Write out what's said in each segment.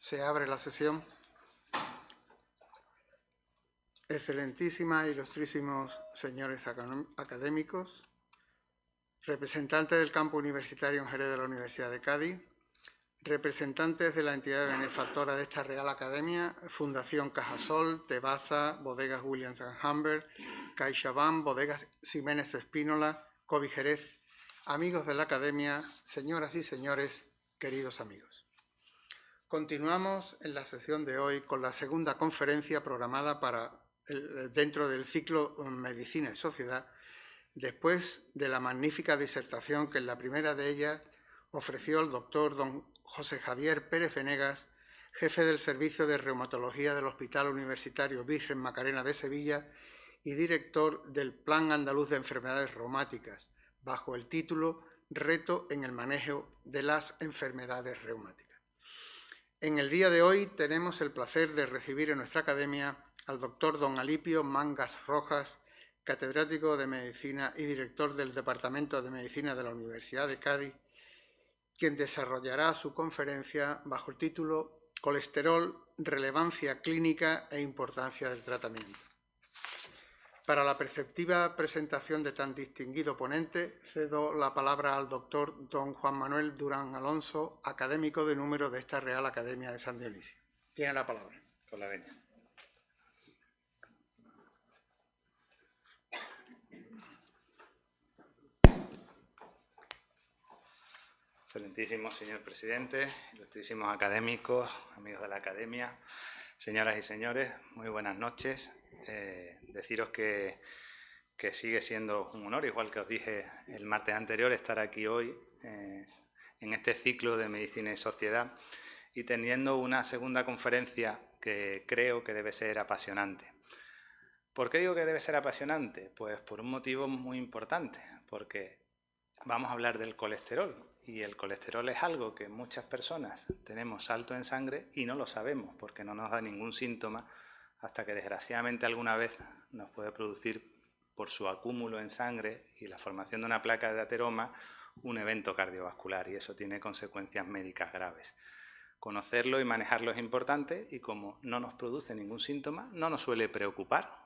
Se abre la sesión. Excelentísimas e ilustrísimos señores académicos, representantes del campo universitario en Jerez de la Universidad de Cádiz, representantes de la entidad benefactora de esta Real Academia, Fundación Cajasol, Tebasa, Bodegas Williams & Humbert, CaixaBank, Bodegas Ximénez Espínola, Covi Jerez, amigos de la Academia, señoras y señores, queridos amigos. Continuamos en la sesión de hoy con la segunda conferencia programada dentro del ciclo Medicina y Sociedad, después de la magnífica disertación que en la primera de ellas ofreció el doctor don José Javier Pérez Venegas, jefe del Servicio de Reumatología del Hospital Universitario Virgen Macarena de Sevilla y director del Plan Andaluz de Enfermedades Reumáticas, bajo el título Reto en el manejo de las enfermedades reumáticas. En el día de hoy tenemos el placer de recibir en nuestra academia al doctor don Alipio Mangas Rojas, catedrático de Medicina y director del Departamento de Medicina de la Universidad de Cádiz, quien desarrollará su conferencia bajo el título Colesterol, relevancia clínica e importancia del tratamiento. Para la perceptiva presentación de tan distinguido ponente, cedo la palabra al doctor don Juan Manuel Durán Alonso, académico de número de esta Real Academia de San Dionisio. Tiene la palabra. Con la venia. Excelentísimo señor presidente, ilustrísimos académicos, amigos de la academia, señoras y señores, muy buenas noches. Deciros que sigue siendo un honor, igual que os dije el martes anterior, estar aquí hoy en este ciclo de Medicina y Sociedad y teniendo una segunda conferencia que creo que debe ser apasionante. ¿Por qué digo que debe ser apasionante? Pues por un motivo muy importante, porque vamos a hablar del colesterol. Y el colesterol es algo que muchas personas tenemos alto en sangre y no lo sabemos porque no nos da ningún síntoma hasta que desgraciadamente alguna vez nos puede producir por su acúmulo en sangre y la formación de una placa de ateroma un evento cardiovascular y eso tiene consecuencias médicas graves. Conocerlo y manejarlo es importante y como no nos produce ningún síntoma no nos suele preocupar.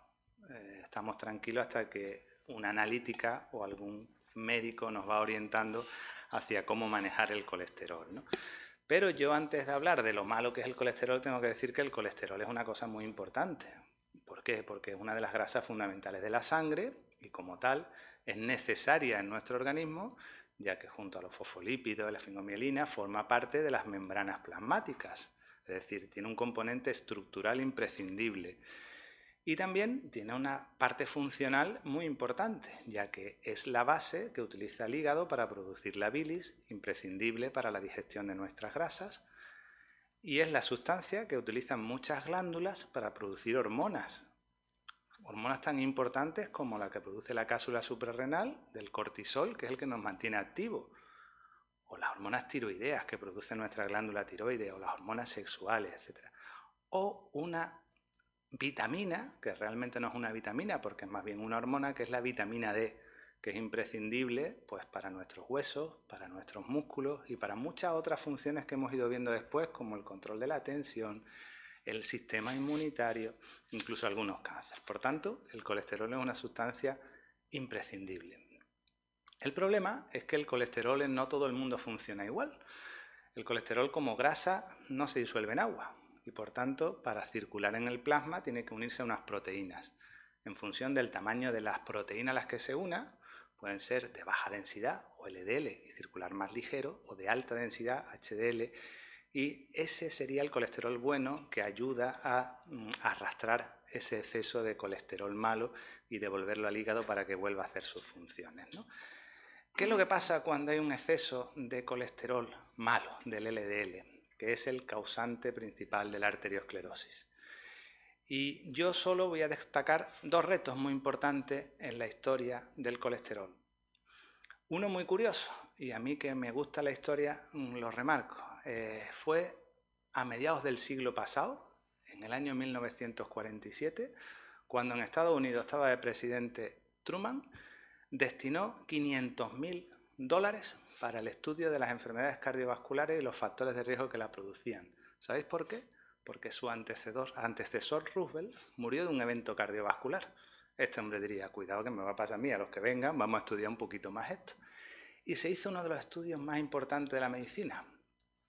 Estamos tranquilos hasta que una analítica o algún médico nos va orientando hacia cómo manejar el colesterol, ¿no? Pero yo antes de hablar de lo malo que es el colesterol tengo que decir que el colesterol es una cosa muy importante. ¿Por qué? Porque es una de las grasas fundamentales de la sangre y como tal es necesaria en nuestro organismo ya que junto a los fosfolípidos y la esfingomielina forma parte de las membranas plasmáticas, es decir, tiene un componente estructural imprescindible. Y también tiene una parte funcional muy importante, ya que es la base que utiliza el hígado para producir la bilis, imprescindible para la digestión de nuestras grasas, y es la sustancia que utilizan muchas glándulas para producir hormonas. Hormonas tan importantes como la que produce la cápsula suprarrenal, del cortisol, que es el que nos mantiene activos, o las hormonas tiroideas que produce nuestra glándula tiroides, o las hormonas sexuales, etc. O una vitamina, que realmente no es una vitamina porque es más bien una hormona, que es la vitamina D, que es imprescindible pues, para nuestros huesos, para nuestros músculos y para muchas otras funciones que hemos ido viendo después, como el control de la tensión, el sistema inmunitario, incluso algunos cánceres. Por tanto, el colesterol es una sustancia imprescindible. El problema es que el colesterol en no todo el mundo funciona igual. El colesterol como grasa no se disuelve en agua. Y por tanto, para circular en el plasma tiene que unirse a unas proteínas. En función del tamaño de las proteínas a las que se una, pueden ser de baja densidad o LDL y circular más ligero, o de alta densidad HDL, y ese sería el colesterol bueno que ayuda a arrastrar ese exceso de colesterol malo y devolverlo al hígado para que vuelva a hacer sus funciones, ¿no? ¿Qué es lo que pasa cuando hay un exceso de colesterol malo, del LDL? Que es el causante principal de la arteriosclerosis. Y yo solo voy a destacar dos retos muy importantes en la historia del colesterol. Uno muy curioso, y a mí que me gusta la historia lo remarco, fue a mediados del siglo pasado, en el año 1947, cuando en Estados Unidos estaba de presidente Truman, destinó $500.000 para el estudio de las enfermedades cardiovasculares y los factores de riesgo que la producían. ¿Sabéis por qué? Porque su antecesor Roosevelt murió de un evento cardiovascular. Este hombre diría, cuidado que me va a pasar a mí, a los que vengan, vamos a estudiar un poquito más esto. Y se hizo uno de los estudios más importantes de la medicina,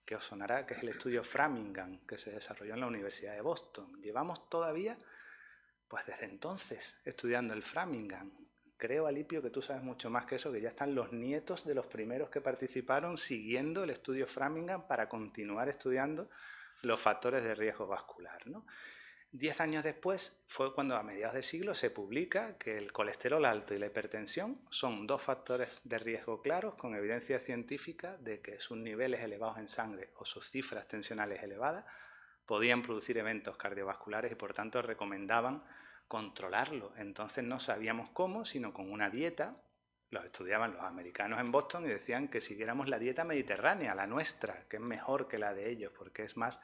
que os sonará, que es el estudio Framingham, que se desarrolló en la Universidad de Boston. Llevamos todavía, pues desde entonces, estudiando el Framingham. Creo, Alipio, que tú sabes mucho más que eso, que ya están los nietos de los primeros que participaron siguiendo el estudio Framingham para continuar estudiando los factores de riesgo vascular, ¿no? 10 años después fue cuando a mediados de siglo se publica que el colesterol alto y la hipertensión son dos factores de riesgo claros con evidencia científica de que sus niveles elevados en sangre o sus cifras tensionales elevadas podían producir eventos cardiovasculares y por tanto recomendaban controlarlo. Entonces no sabíamos cómo, sino con una dieta. Los estudiaban los americanos en Boston y decían que siguiéramos la dieta mediterránea, la nuestra, que es mejor que la de ellos porque es más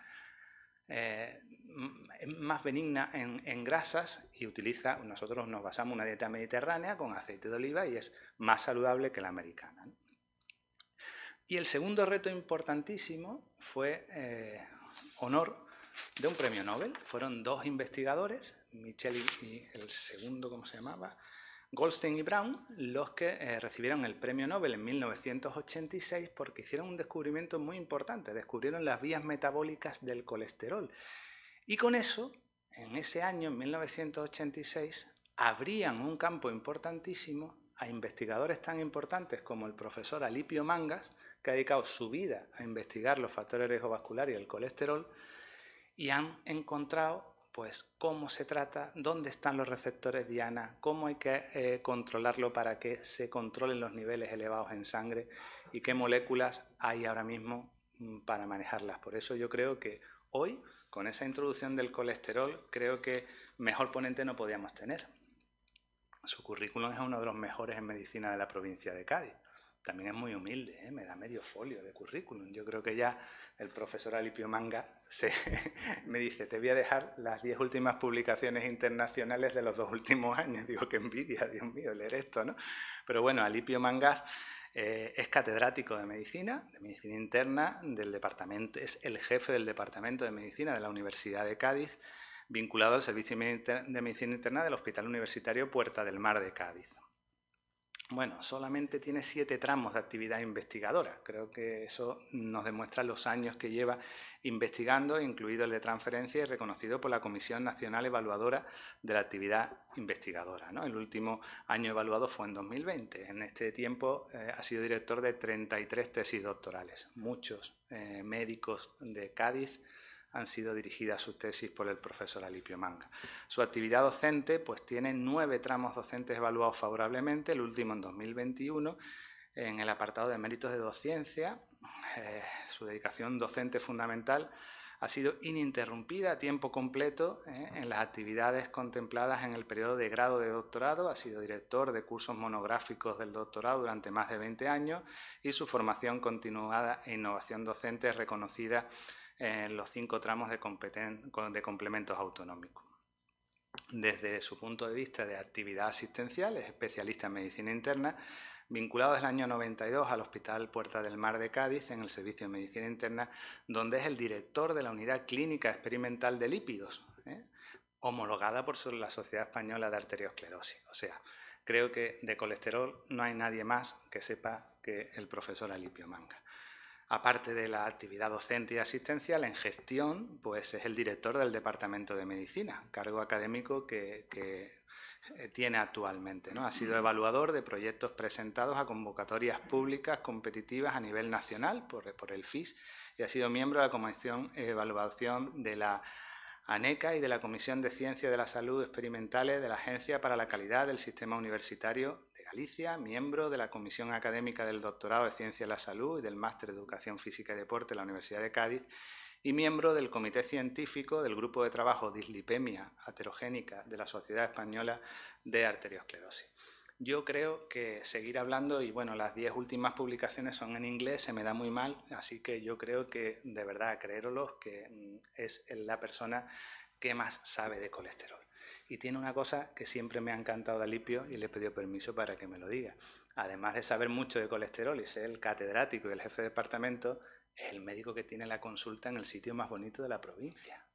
benigna en grasas y nosotros nos basamos en una dieta mediterránea con aceite de oliva y es más saludable que la americana, ¿no? Y el segundo reto importantísimo fue honor de un premio Nobel. Fueron dos investigadores, Michel y el segundo, ¿cómo se llamaba? Goldstein y Brown, los que recibieron el premio Nobel en 1986 porque hicieron un descubrimiento muy importante, descubrieron las vías metabólicas del colesterol. Y con eso, en ese año, en 1986, abrían un campo importantísimo a investigadores tan importantes como el profesor Alipio Mangas, que ha dedicado su vida a investigar los factores de riesgo vascular y el colesterol, y han encontrado pues cómo se trata, dónde están los receptores diana, cómo hay que controlarlo para que se controlen los niveles elevados en sangre y qué moléculas hay ahora mismo para manejarlas. Por eso yo creo que hoy, con esa introducción del colesterol, creo que mejor ponente no podíamos tener. Su currículum es uno de los mejores en medicina de la provincia de Cádiz. También es muy humilde, me da medio folio de currículum. Yo creo que ya el profesor Alipio Manga me dice, te voy a dejar las 10 últimas publicaciones internacionales de los 2 últimos años. Digo, qué envidia, Dios mío, leer esto, ¿no? Pero bueno, Alipio Mangas es catedrático de medicina interna del departamento, es el jefe del departamento de medicina de la Universidad de Cádiz, vinculado al servicio de medicina interna del Hospital Universitario Puerta del Mar de Cádiz. Bueno, solamente tiene 7 tramos de actividad investigadora. Creo que eso nos demuestra los años que lleva investigando, incluido el de transferencia y reconocido por la Comisión Nacional Evaluadora de la Actividad Investigadora, ¿no? El último año evaluado fue en 2020. En este tiempo ha sido director de 33 tesis doctorales. Muchos médicos de Cádiz han sido dirigidas sus tesis por el profesor Alipio Manga. Su actividad docente pues tiene 9 tramos docentes evaluados favorablemente, el último en 2021, en el apartado de méritos de docencia. Su dedicación docente fundamental ha sido ininterrumpida a tiempo completo en las actividades contempladas en el periodo de grado de doctorado. Ha sido director de cursos monográficos del doctorado durante más de 20 años y su formación continuada e innovación docente es reconocida en los 5 tramos de complementos autonómicos. Desde su punto de vista de actividad asistencial, es especialista en medicina interna, vinculado desde el año 92 al Hospital Puerta del Mar de Cádiz en el Servicio de Medicina Interna, donde es el director de la Unidad Clínica Experimental de Lípidos, homologada por la Sociedad Española de Arteriosclerosis. O sea, creo que de colesterol no hay nadie más que sepa que el profesor Alipio Manga. Aparte de la actividad docente y asistencial, en gestión, pues es el director del Departamento de Medicina, cargo académico que tiene actualmente, ¿no? Ha sido evaluador de proyectos presentados a convocatorias públicas competitivas a nivel nacional por el FIS y ha sido miembro de la Comisión de Evaluación de la ANECA y de la Comisión de Ciencia de la Salud Experimentales de la Agencia para la Calidad del Sistema Universitario de Galicia, miembro de la Comisión Académica del Doctorado de Ciencia de la Salud y del Máster de Educación Física y Deporte de la Universidad de Cádiz y miembro del Comité Científico del Grupo de Trabajo Dislipemia Aterogénica de la Sociedad Española de Arteriosclerosis. Yo creo que seguir hablando, y bueno, las 10 últimas publicaciones son en inglés, se me da muy mal, así que yo creo que, de verdad, creéroslo, que es la persona que más sabe de colesterol. Y tiene una cosa que siempre me ha encantado de Alipio y le he pedido permiso para que me lo diga. además de saber mucho de colesterol y ser el catedrático y el jefe de departamento, es el médico que tiene la consulta en el sitio más bonito de la provincia.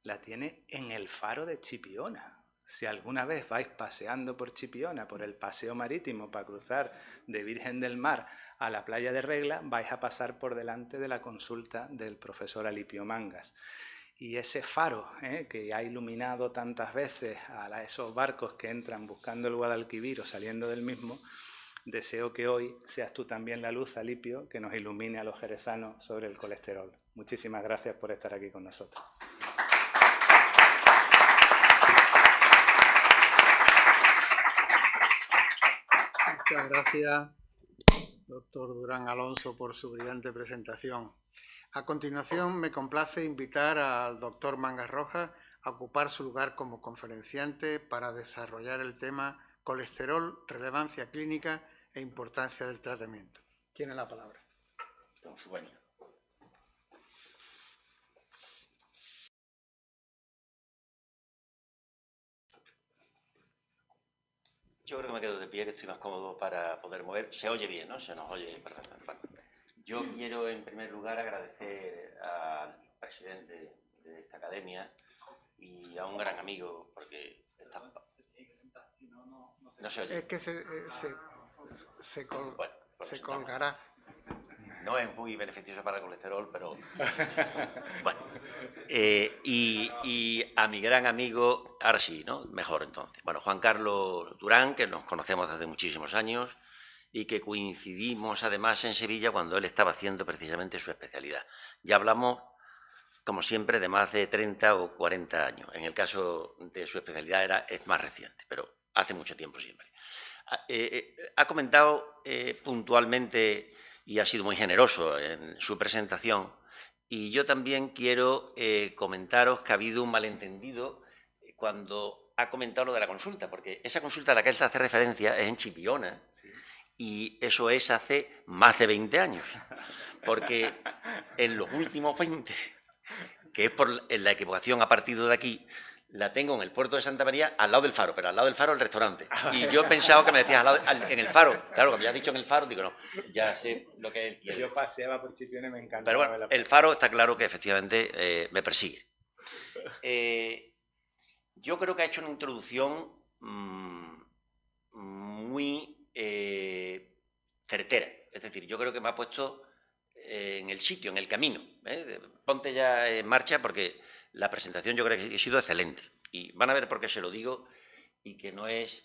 La tiene en el faro de Chipiona. Si alguna vez vais paseando por Chipiona, por el paseo marítimo para cruzar de Virgen del Mar a la playa de Regla, vais a pasar por delante de la consulta del profesor Alipio Mangas. Y ese faro que ha iluminado tantas veces a esos barcos que entran buscando el Guadalquivir o saliendo del mismo, deseo que hoy seas tú también la luz, Alipio, que nos ilumine a los jerezanos sobre el colesterol. Muchísimas gracias por estar aquí con nosotros. Muchas gracias, doctor Durán Alonso, por su brillante presentación. A continuación, me complace invitar al doctor Mangas Rojas a ocupar su lugar como conferenciante para desarrollar el tema colesterol, relevancia clínica e importancia del tratamiento. Tiene la palabra. Con su baño. Yo creo que me quedo de pie, que estoy más cómodo para poder mover. Se oye bien, ¿no? Se nos oye perfectamente. Bueno, yo quiero, en primer lugar, agradecer al presidente de esta academia y a un gran amigo, porque no se oye. Es que se colgará. No es muy beneficioso para el colesterol, pero bueno. Y a mi gran amigo, ahora sí, ¿no? Mejor entonces. Bueno, Juan Carlos Durán, que nos conocemos hace muchísimos años y que coincidimos además en Sevilla cuando él estaba haciendo precisamente su especialidad. Ya hablamos, como siempre, de más de 30 o 40 años. En el caso de su especialidad es más reciente, pero hace mucho tiempo siempre. Ha comentado puntualmente y ha sido muy generoso en su presentación, y yo también quiero comentaros que ha habido un malentendido cuando ha comentado lo de la consulta, porque esa consulta a la que él hace referencia es en Chipiona, sí. Y eso es hace más de 20 años, porque en los últimos 20, que es por la equivocación a partir de aquí, la tengo en el puerto de Santa María, al lado del faro, pero al lado del faro el restaurante. Y yo he pensado que me decías en el faro. Claro, cuando ya has dicho en el faro, digo, no, ya sé lo que es. Yo paseaba por Chipiona y me encanta. Pero bueno, el faro está claro que efectivamente me persigue. Yo creo que ha hecho una introducción muy certera. Es decir, yo creo que me ha puesto en el sitio, en el camino. Ponte ya en marcha porque la presentación yo creo que ha sido excelente. Y van a ver por qué se lo digo y que no es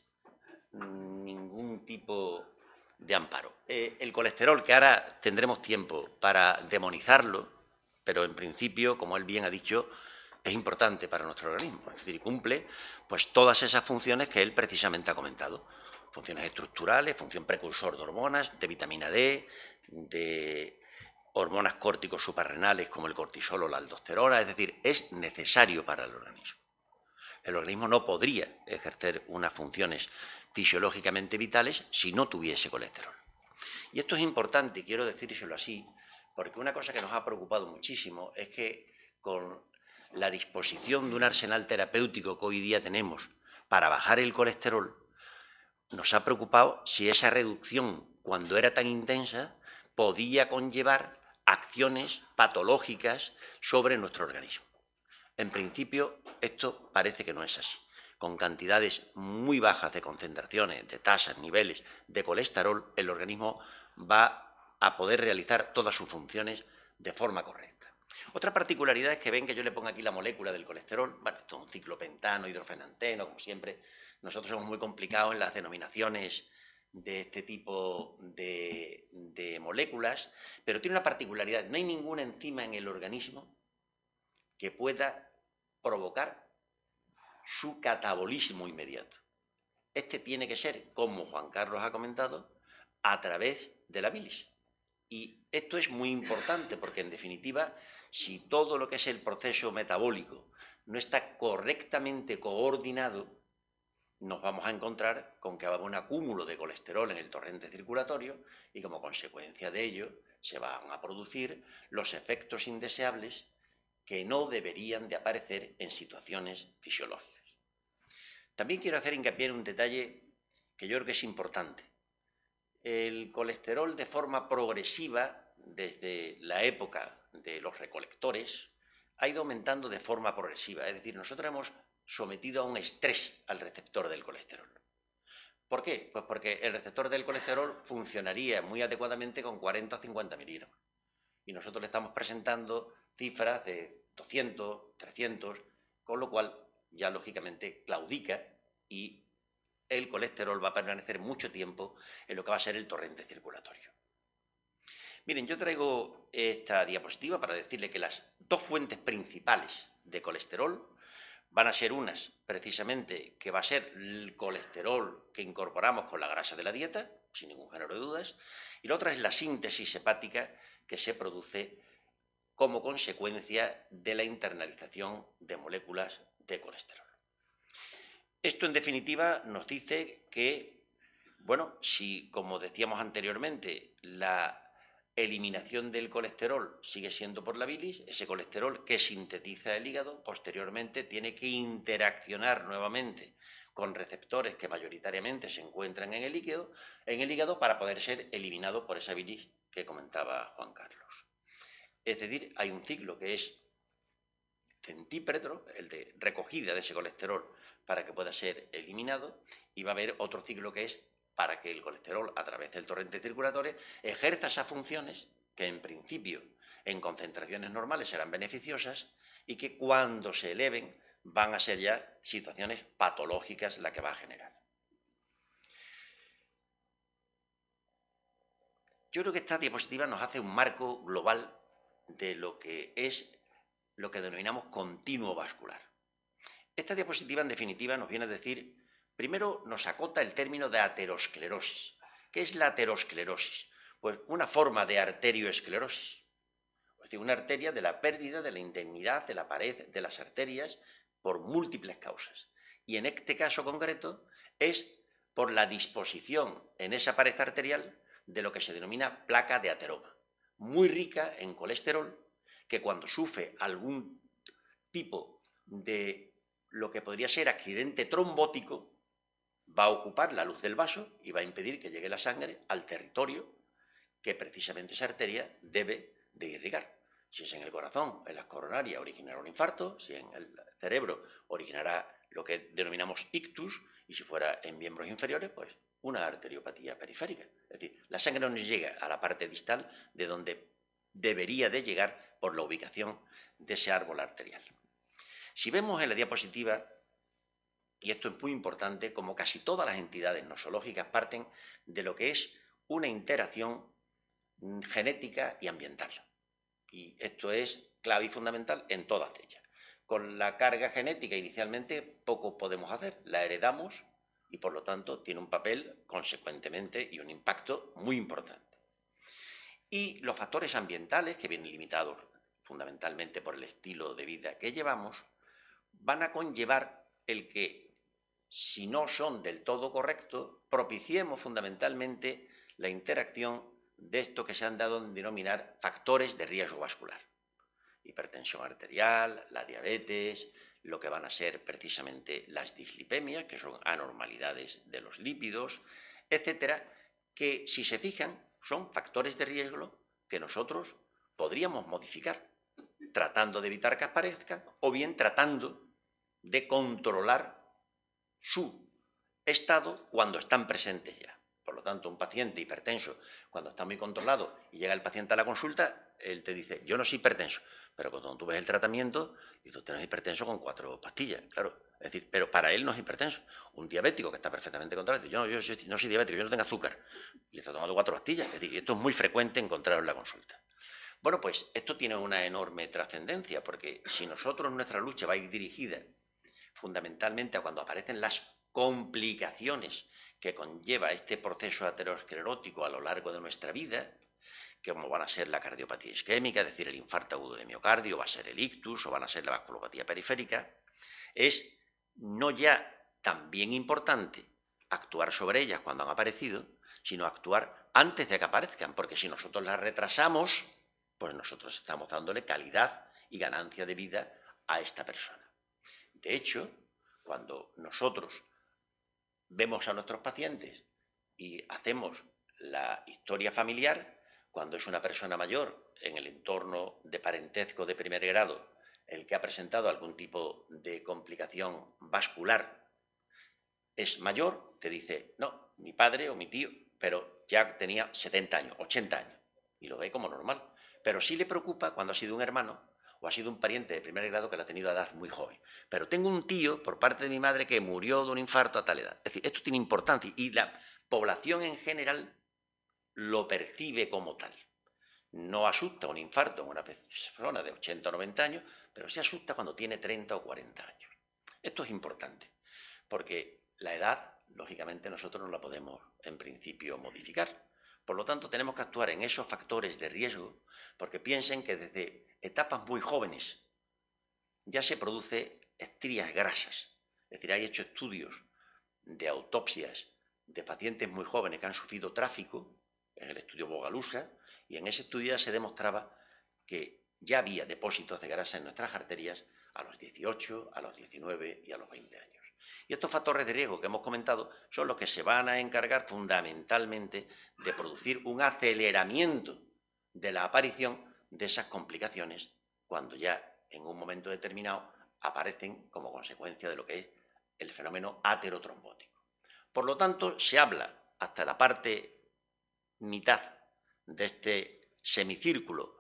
ningún tipo de amparo. El colesterol, que ahora tendremos tiempo para demonizarlo, pero en principio, como él bien ha dicho, es importante para nuestro organismo. Es decir, cumple pues todas esas funciones que él precisamente ha comentado. Funciones estructurales, función precursor de hormonas, de vitamina D, de hormonas córticos suprarrenales como el cortisol o la aldosterona, es decir, es necesario para el organismo. El organismo no podría ejercer unas funciones fisiológicamente vitales si no tuviese colesterol. Y esto es importante, y quiero decírselo así, porque una cosa que nos ha preocupado muchísimo es que con la disposición de un arsenal terapéutico que hoy día tenemos para bajar el colesterol, nos ha preocupado si esa reducción, cuando era tan intensa, podía conllevar acciones patológicas sobre nuestro organismo. En principio, esto parece que no es así. Con cantidades muy bajas de concentraciones, de tasas, niveles de colesterol, el organismo va a poder realizar todas sus funciones de forma correcta. Otra particularidad es que ven que yo le pongo aquí la molécula del colesterol. Bueno, esto es un ciclopentano, hidrofenanteno, como siempre. Nosotros somos muy complicados en las denominaciones de este tipo de moléculas, pero tiene una particularidad. No hay ninguna enzima en el organismo que pueda provocar su catabolismo inmediato. Este tiene que ser, como Juan Carlos ha comentado, a través de la bilis. Y esto es muy importante porque, en definitiva, si todo lo que es el proceso metabólico no está correctamente coordinado, nos vamos a encontrar con que va a haber un acúmulo de colesterol en el torrente circulatorio y, como consecuencia de ello, se van a producir los efectos indeseables que no deberían de aparecer en situaciones fisiológicas. También quiero hacer hincapié en un detalle que yo creo que es importante. el colesterol de forma progresiva, desde la época de los recolectores, ha ido aumentando de forma progresiva. Es decir, nosotros hemos sometido a un estrés al receptor del colesterol. ¿Por qué? Pues porque el receptor del colesterol funcionaría muy adecuadamente con 40 o 50 miligramos. Y nosotros le estamos presentando cifras de 200, 300, con lo cual ya lógicamente claudica y el colesterol va a permanecer mucho tiempo en lo que va a ser el torrente circulatorio. Miren, yo traigo esta diapositiva para decirle que las dos fuentes principales de colesterol van a ser unas, precisamente, que va a ser el colesterol que incorporamos con la grasa de la dieta, sin ningún género de dudas, y la otra es la síntesis hepática que se produce como consecuencia de la internalización de moléculas de colesterol. Esto, en definitiva, nos dice que, bueno, si, como decíamos anteriormente, la eliminación del colesterol sigue siendo por la bilis, ese colesterol que sintetiza el hígado posteriormente tiene que interaccionar nuevamente con receptores que mayoritariamente se encuentran en el hígado para poder ser eliminado por esa bilis que comentaba Juan Carlos. Es decir, hay un ciclo que es centípetro, el de recogida de ese colesterol para que pueda ser eliminado, y va a haber otro ciclo que es para que el colesterol, a través del torrente circulatorio, ejerza esas funciones que, en principio, en concentraciones normales serán beneficiosas y que, cuando se eleven, van a ser ya situaciones patológicas la que va a generar. Yo creo que esta diapositiva nos hace un marco global de lo que es lo que denominamos continuo vascular. Esta diapositiva, en definitiva, nos viene a decir, primero nos acota el término de aterosclerosis. ¿Qué es la aterosclerosis? Pues una forma de arterioesclerosis. Es decir, una arteria de la pérdida de la integridad de la pared de las arterias por múltiples causas. Y en este caso concreto es por la disposición en esa pared arterial de lo que se denomina placa de ateroma, muy rica en colesterol, que cuando sufre algún tipo de lo que podría ser accidente trombótico, va a ocupar la luz del vaso y va a impedir que llegue la sangre al territorio que precisamente esa arteria debe de irrigar. Si es en el corazón, en las coronarias, originará un infarto; si en el cerebro, originará lo que denominamos ictus; y si fuera en miembros inferiores, pues una arteriopatía periférica. Es decir, la sangre no llega a la parte distal de donde debería de llegar por la ubicación de ese árbol arterial. Si vemos en la diapositiva, y esto es muy importante, como casi todas las entidades nosológicas parten de lo que es una interacción genética y ambiental. Y esto es clave y fundamental en todas ellas. Con la carga genética inicialmente poco podemos hacer, la heredamos y por lo tanto tiene un papel consecuentemente y un impacto muy importante. Y los factores ambientales, que vienen limitados fundamentalmente por el estilo de vida que llevamos, van a conllevar el que, si no son del todo correctos, propiciemos fundamentalmente la interacción de esto que se han dado a denominar factores de riesgo vascular. Hipertensión arterial, la diabetes, lo que van a ser precisamente las dislipemias, que son anormalidades de los lípidos, etcétera, que, si se fijan, son factores de riesgo que nosotros podríamos modificar, tratando de evitar que aparezcan o bien tratando de controlar su estado cuando están presentes ya. Por lo tanto, un paciente hipertenso, cuando está muy controlado y llega el paciente a la consulta, él te dice, yo no soy hipertenso, pero cuando tú ves el tratamiento, dices, usted no es hipertenso con 4 pastillas, claro. Es decir, pero para él no es hipertenso. Un diabético que está perfectamente controlado dice, yo no soy diabético, yo no tengo azúcar, y le está tomando 4 pastillas. Es decir, esto es muy frecuente encontrarlo en la consulta. Bueno, pues esto tiene una enorme trascendencia, porque si nosotros nuestra lucha va a ir dirigida fundamentalmente a cuando aparecen las complicaciones que conlleva este proceso aterosclerótico a lo largo de nuestra vida, que como van a ser la cardiopatía isquémica, es decir, el infarto agudo de miocardio, va a ser el ictus o van a ser la vasculopatía periférica, es no ya también importante actuar sobre ellas cuando han aparecido, sino actuar antes de que aparezcan, porque si nosotros las retrasamos, pues nosotros estamos dándole calidad y ganancia de vida a esta persona. De hecho, cuando nosotros vemos a nuestros pacientes y hacemos la historia familiar, cuando es una persona mayor en el entorno de parentesco de primer grado el que ha presentado algún tipo de complicación vascular, es mayor, te dice, no, mi padre o mi tío, pero ya tenía 70 años, 80 años, y lo ve como normal. Pero sí le preocupa cuando ha sido un hermano o ha sido un pariente de primer grado que la ha tenido a edad muy joven. Pero tengo un tío por parte de mi madre que murió de un infarto a tal edad. Es decir, esto tiene importancia y la población en general lo percibe como tal. No asusta un infarto en una persona de 80 o 90 años, pero sí asusta cuando tiene 30 o 40 años. Esto es importante, porque la edad, lógicamente, nosotros no la podemos, en principio, modificar. Por lo tanto, tenemos que actuar en esos factores de riesgo, porque piensen que desde etapas muy jóvenes ya se produce estrías grasas. Es decir, hay hecho estudios de autopsias de pacientes muy jóvenes que han sufrido tráfico, en el estudio Bogalusa, y en ese estudio ya se demostraba que ya había depósitos de grasa en nuestras arterias a los 18, a los 19 y a los 20 años. Y estos factores de riesgo que hemos comentado son los que se van a encargar fundamentalmente de producir un aceleramiento de la aparición de esas complicaciones cuando ya en un momento determinado aparecen como consecuencia de lo que es el fenómeno aterotrombótico. Por lo tanto, se habla hasta la parte mitad de este semicírculo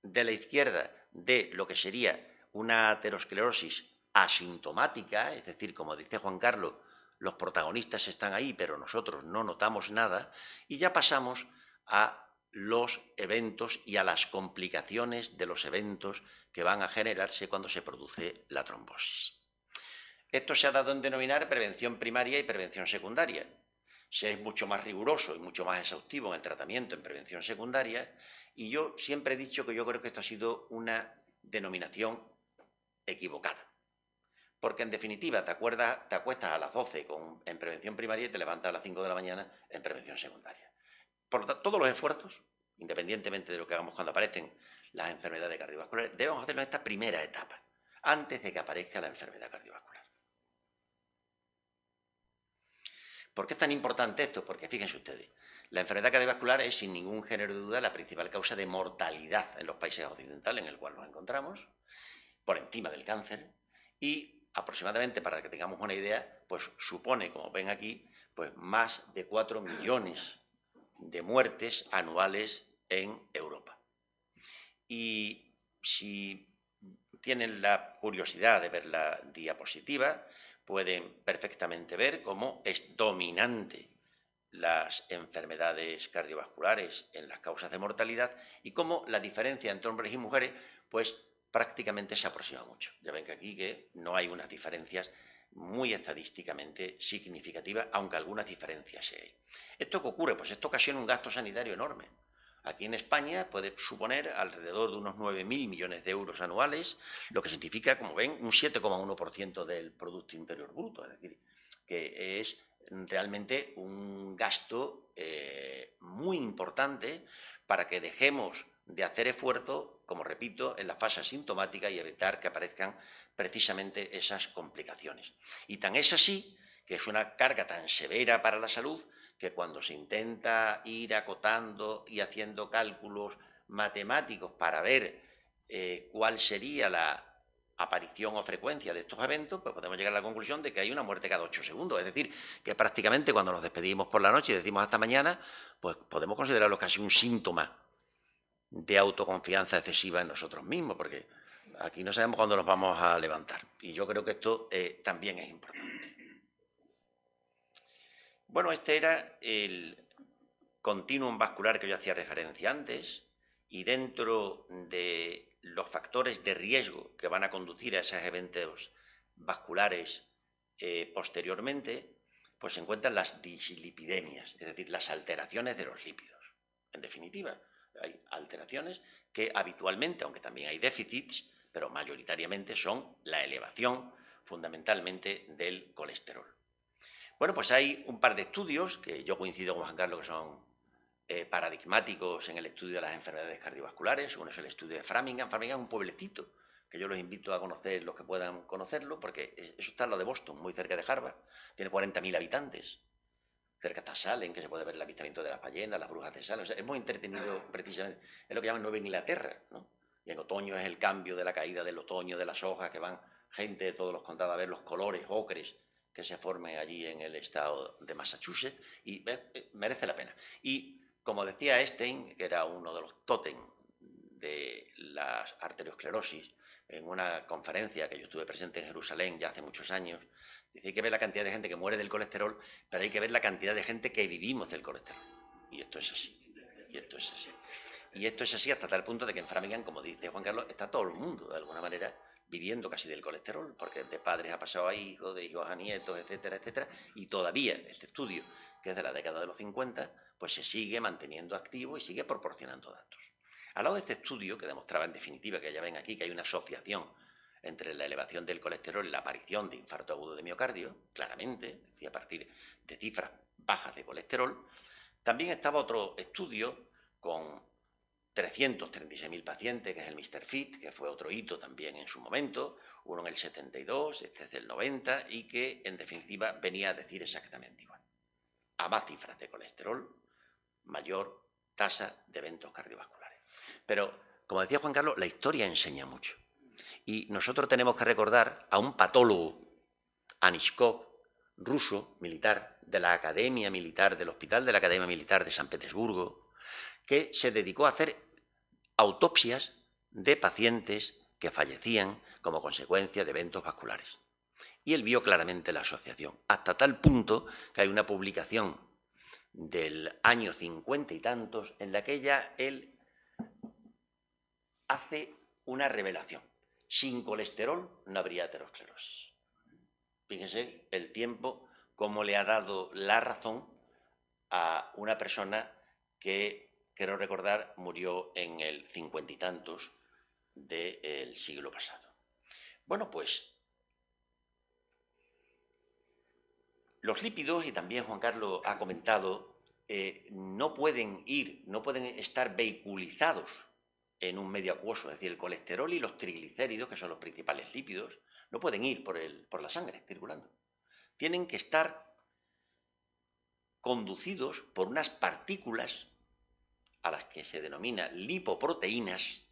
de la izquierda de lo que sería una aterosclerosis asintomática, es decir, como dice Juan Carlos, los protagonistas están ahí, pero nosotros no notamos nada, y ya pasamos a los eventos y a las complicaciones de los eventos que van a generarse cuando se produce la trombosis. Esto se ha dado en denominar prevención primaria y prevención secundaria. Se es mucho más riguroso y mucho más exhaustivo en el tratamiento en prevención secundaria, y yo siempre he dicho que yo creo que esto ha sido una denominación equivocada. Porque en definitiva te acuestas a las 12 en prevención primaria y te levantas a las 5 de la mañana en prevención secundaria. Por lo tanto, todos los esfuerzos, independientemente de lo que hagamos cuando aparecen las enfermedades cardiovasculares, debemos hacerlo en esta primera etapa, antes de que aparezca la enfermedad cardiovascular. ¿Por qué es tan importante esto? Porque fíjense ustedes, la enfermedad cardiovascular es sin ningún género de duda la principal causa de mortalidad en los países occidentales en el cual nos encontramos, por encima del cáncer, y aproximadamente, para que tengamos una idea, pues supone, como ven aquí, pues más de 4 millones de muertes anuales en Europa. Y si tienen la curiosidad de ver la diapositiva, pueden perfectamente ver cómo es dominante las enfermedades cardiovasculares en las causas de mortalidad y cómo la diferencia entre hombres y mujeres pues prácticamente se aproxima mucho. Ya ven que aquí que no hay unas diferencias muy estadísticamente significativas, aunque algunas diferencias sí hay. ¿Esto qué ocurre? Pues esto ocasiona un gasto sanitario enorme. Aquí en España puede suponer alrededor de unos 9.000 millones de euros anuales, lo que significa, como ven, un 7,1% del Producto Interior Bruto. Es decir, que es realmente un gasto muy importante para que dejemos de hacer esfuerzo, como repito, en la fase asintomática y evitar que aparezcan precisamente esas complicaciones. Y tan es así que es una carga tan severa para la salud que cuando se intenta ir acotando y haciendo cálculos matemáticos para ver cuál sería la aparición o frecuencia de estos eventos, pues podemos llegar a la conclusión de que hay una muerte cada 8 segundos. Es decir, que prácticamente cuando nos despedimos por la noche y decimos hasta mañana, pues podemos considerarlo casi un síntoma de autoconfianza excesiva en nosotros mismos, porque aquí no sabemos cuándo nos vamos a levantar. Y yo creo que esto también es importante. Bueno, este era el continuum vascular que yo hacía referencia antes, y dentro de los factores de riesgo que van a conducir a esos eventos vasculares posteriormente, pues se encuentran las dislipidemias, es decir, las alteraciones de los lípidos. En definitiva, hay alteraciones que habitualmente, aunque también hay déficits, pero mayoritariamente son la elevación fundamentalmente del colesterol. Bueno, pues hay un par de estudios que yo coincido con Juan Carlos que son paradigmáticos en el estudio de las enfermedades cardiovasculares. Uno es el estudio de Framingham. Framingham es un pueblecito que yo los invito a conocer, los que puedan conocerlo, porque eso está en lo de Boston, muy cerca de Harvard. Tiene 40.000 habitantes. cerca está Salem, que se puede ver el avistamiento de las ballenas, las brujas de Salem. O sea, es muy entretenido precisamente, es lo que llaman Nueva Inglaterra, ¿no? Y en otoño es el cambio de la caída del otoño, de las hojas, que van gente de todos los condados a ver los colores ocres que se formen allí en el estado de Massachusetts, y merece la pena. Y como decía Einstein, que era uno de los tótem de la arteriosclerosis, en una conferencia que yo estuve presente en Jerusalén ya hace muchos años, dice: hay que ver la cantidad de gente que muere del colesterol, pero hay que ver la cantidad de gente que vivimos del colesterol. Y esto es así. Y esto es así. Y esto es así hasta tal punto de que en Framingham, como dice Juan Carlos, está todo el mundo, de alguna manera, viviendo casi del colesterol, porque de padres ha pasado a hijos, de hijos a nietos, etcétera, etcétera. Y todavía este estudio, que es de la década de los 50, pues se sigue manteniendo activo y sigue proporcionando datos. Al lado de este estudio, que demostraba en definitiva, que ya ven aquí, que hay una asociación entre la elevación del colesterol y la aparición de infarto agudo de miocardio, claramente, decía, a partir de cifras bajas de colesterol, también estaba otro estudio con 336.000 pacientes, que es el Mr. Fit, que fue otro hito también en su momento, uno en el 72, este es del 90, y que en definitiva venía a decir exactamente igual. A más cifras de colesterol, mayor tasa de eventos cardiovasculares. Pero, como decía Juan Carlos, la historia enseña mucho. Y nosotros tenemos que recordar a un patólogo, Anishkov, ruso, militar, de la Academia Militar, del Hospital de la Academia Militar de San Petersburgo, que se dedicó a hacer autopsias de pacientes que fallecían como consecuencia de eventos vasculares. Y él vio claramente la asociación, hasta tal punto que hay una publicación del año 50 y tantos en la que él hace una revelación. Sin colesterol no habría aterosclerosis. Fíjense el tiempo, cómo le ha dado la razón a una persona que, quiero recordar, murió en el 50 y tantos del siglo pasado. Bueno, pues los lípidos, y también Juan Carlos ha comentado, no pueden estar vehiculizados en un medio acuoso, es decir, el colesterol y los triglicéridos, que son los principales lípidos, no pueden ir por la sangre circulando. Tienen que estar conducidos por unas partículas a las que se denomina lipoproteínas,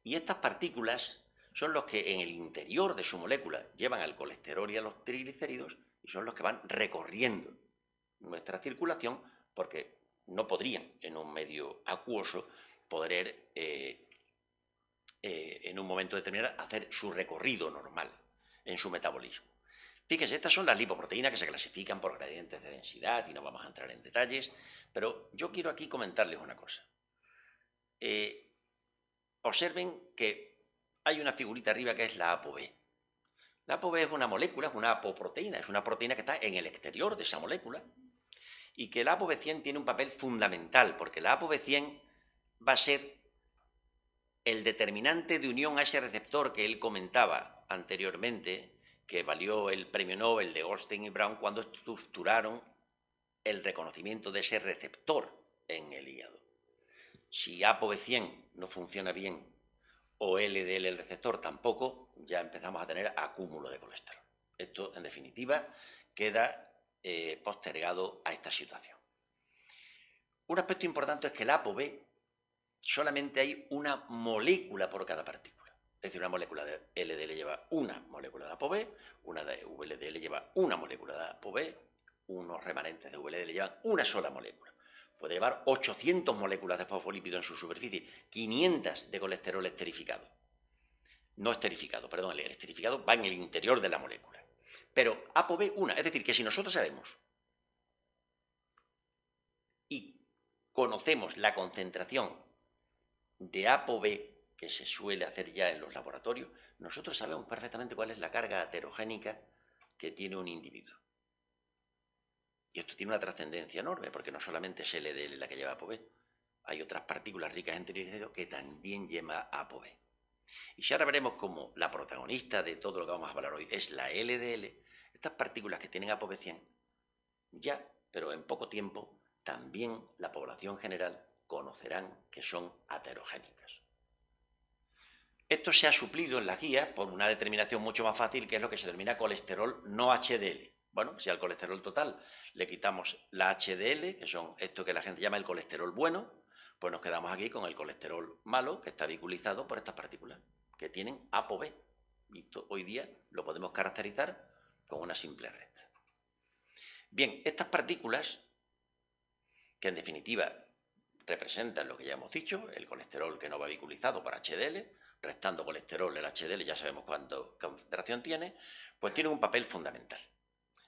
y estas partículas son los que en el interior de su molécula llevan al colesterol y a los triglicéridos, y son los que van recorriendo nuestra circulación, porque no podrían en un medio acuoso poder en un momento determinado hacer su recorrido normal en su metabolismo. Fíjense, estas son las lipoproteínas que se clasifican por gradientes de densidad y no vamos a entrar en detalles, pero yo quiero aquí comentarles una cosa. Observen que hay una figurita arriba que es la ApoB. La ApoB es una molécula, es una apoproteína, es una proteína que está en el exterior de esa molécula, y que la ApoB100 tiene un papel fundamental, porque la ApoB100 va a ser el determinante de unión a ese receptor que él comentaba anteriormente, que valió el premio Nobel de Goldstein y Brown cuando estructuraron el reconocimiento de ese receptor en el hígado. Si ApoB100 no funciona bien o LDL el receptor tampoco, ya empezamos a tener acúmulo de colesterol. Esto, en definitiva, queda postergado a esta situación. Un aspecto importante es que la ApoB solamente hay una molécula por cada partícula. Es decir, una molécula de LDL lleva una molécula de ApoB, una de VLDL lleva una molécula de ApoB, unos remanentes de VLDL llevan una sola molécula. Puede llevar 800 moléculas de fosfolípido en su superficie, 500 de colesterol esterificado. No esterificado, perdón, el esterificado va en el interior de la molécula. Pero ApoB una, es decir, que si nosotros sabemos y conocemos la concentración de ApoB que se suele hacer ya en los laboratorios, nosotros sabemos perfectamente cuál es la carga aterogénica que tiene un individuo. Y esto tiene una trascendencia enorme, porque no solamente es LDL la que lleva ApoB, hay otras partículas ricas en triglicéridos que también lleva ApoB. Y si ahora veremos cómo la protagonista de todo lo que vamos a hablar hoy es la LDL, estas partículas que tienen ApoB100, ya, pero en poco tiempo, también la población general conocerán que son aterogénicas. Esto se ha suplido en las guías por una determinación mucho más fácil, que es lo que se denomina colesterol no HDL. Bueno, si al colesterol total le quitamos la HDL, que son esto que la gente llama el colesterol bueno, pues nos quedamos aquí con el colesterol malo, que está vehiculizado por estas partículas, que tienen ApoB. Y hoy día lo podemos caracterizar con una simple recta. Bien, estas partículas, que en definitiva representan lo que ya hemos dicho, el colesterol que no va vehiculizado por HDL, restando colesterol, el HDL ya sabemos cuánta concentración tiene, pues tienen un papel fundamental.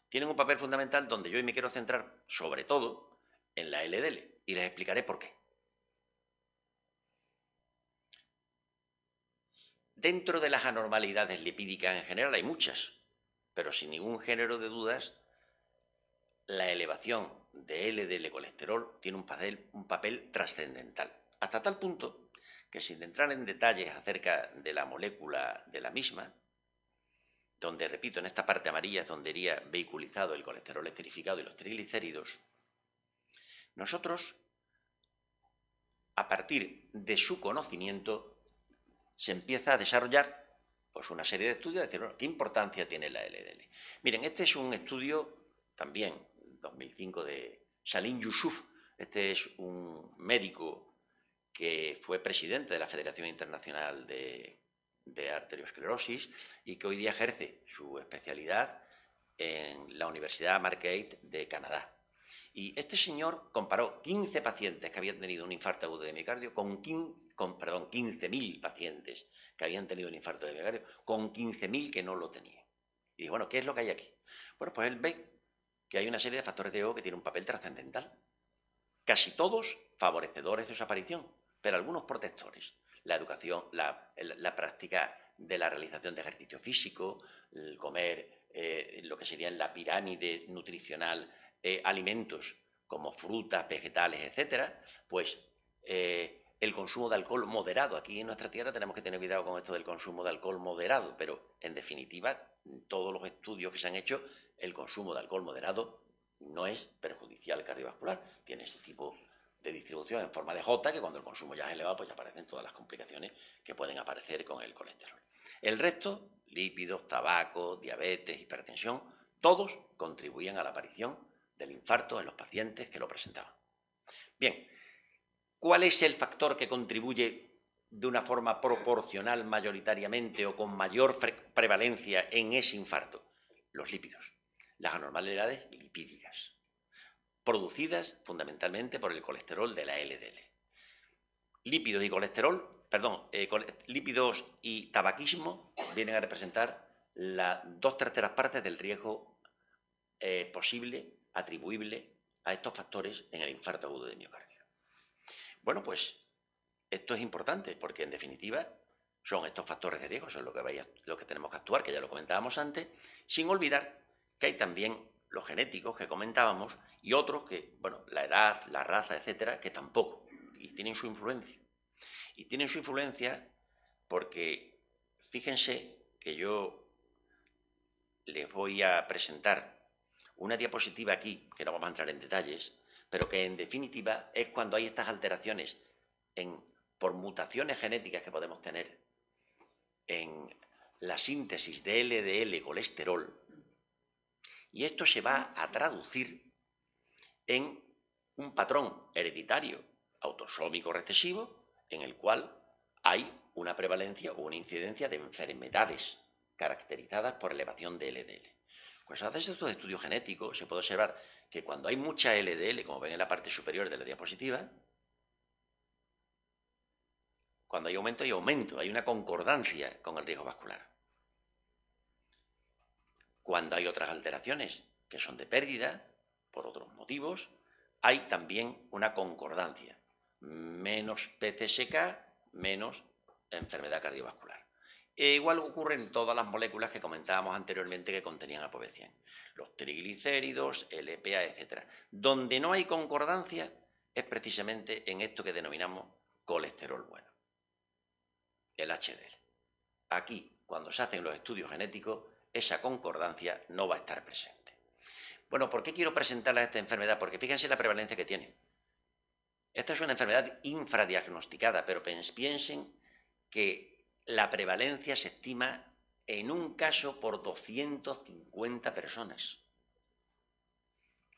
Tienen un papel fundamental donde yo hoy me quiero centrar, sobre todo, en la LDL, y les explicaré por qué. Dentro de las anormalidades lipídicas en general hay muchas, pero sin ningún género de dudas, la elevación de LDL colesterol tiene un papel trascendental, hasta tal punto que, sin entrar en detalles acerca de la molécula de la misma, donde, repito, en esta parte amarilla es donde iría vehiculizado el colesterol esterificado y los triglicéridos, nosotros, a partir de su conocimiento, se empieza a desarrollar pues, una serie de estudios, decir, bueno, ¿qué importancia tiene la LDL? Miren, este es un estudio también, 2005, de Salim Yusuf. Este es un médico que fue presidente de la Federación Internacional de Arteriosclerosis y que hoy día ejerce su especialidad en la Universidad Marquette de Canadá. Y este señor comparó 15 pacientes que habían tenido un infarto agudo de miocardio con 15.000 pacientes que habían tenido un infarto de miocardio con 15.000 que no lo tenían. Y dice, bueno, ¿qué es lo que hay aquí? Bueno, pues él ve que hay una serie de factores de riesgo que tienen un papel trascendental. Casi todos favorecedores de su aparición, pero algunos protectores. La educación, la práctica de la realización de ejercicio físico, el comer lo que sería en la pirámide nutricional, alimentos como frutas, vegetales, etcétera, pues el consumo de alcohol moderado. Aquí en nuestra tierra tenemos que tener cuidado con esto del consumo de alcohol moderado, pero en definitiva, en todos los estudios que se han hecho, el consumo de alcohol moderado no es perjudicial cardiovascular. Tiene ese tipo de distribución en forma de J, que cuando el consumo ya es elevado, pues ya aparecen todas las complicaciones que pueden aparecer con el colesterol. El resto, lípidos, tabaco, diabetes, hipertensión, todos contribuían a la aparición del infarto en los pacientes que lo presentaban. Bien, ¿cuál es el factor que contribuye de una forma proporcional mayoritariamente o con mayor prevalencia en ese infarto? Los lípidos, las anormalidades lipídicas, producidas fundamentalmente por el colesterol de la LDL. Lípidos y colesterol, lípidos y tabaquismo vienen a representar las 2/3 partes del riesgo posible, atribuible a estos factores en el infarto agudo de miocardio. Bueno, pues esto es importante porque, en definitiva, son estos factores de riesgo, son lo que tenemos que actuar, que ya lo comentábamos antes, sin olvidar que hay también los genéticos que comentábamos y otros que, bueno, la edad, la raza, etcétera, que tampoco, y tienen su influencia. Y tienen su influencia porque, fíjense que yo les voy a presentar una diapositiva aquí, que no vamos a entrar en detalles, pero que en definitiva es cuando hay estas alteraciones por mutaciones genéticas que podemos tener en la síntesis de LDL colesterol, y esto se va a traducir en un patrón hereditario autosómico recesivo en el cual hay una prevalencia o una incidencia de enfermedades caracterizadas por elevación de LDL. Pues a través de estos estudios genéticos se puede observar que cuando hay mucha LDL, como ven en la parte superior de la diapositiva, cuando hay aumento, hay una concordancia con el riesgo vascular. Cuando hay otras alteraciones que son de pérdida, por otros motivos, hay también una concordancia. Menos PCSK, menos enfermedad cardiovascular. E igual ocurre en todas las moléculas que comentábamos anteriormente que contenían ApoB100. Los triglicéridos, LPA, etc. Donde no hay concordancia es precisamente en esto que denominamos colesterol bueno, el HDL. Aquí, cuando se hacen los estudios genéticos, esa concordancia no va a estar presente. Bueno, ¿por qué quiero presentarles esta enfermedad? Porque fíjense la prevalencia que tiene. Esta es una enfermedad infradiagnosticada, pero piensen que la prevalencia se estima en un caso por 250 personas.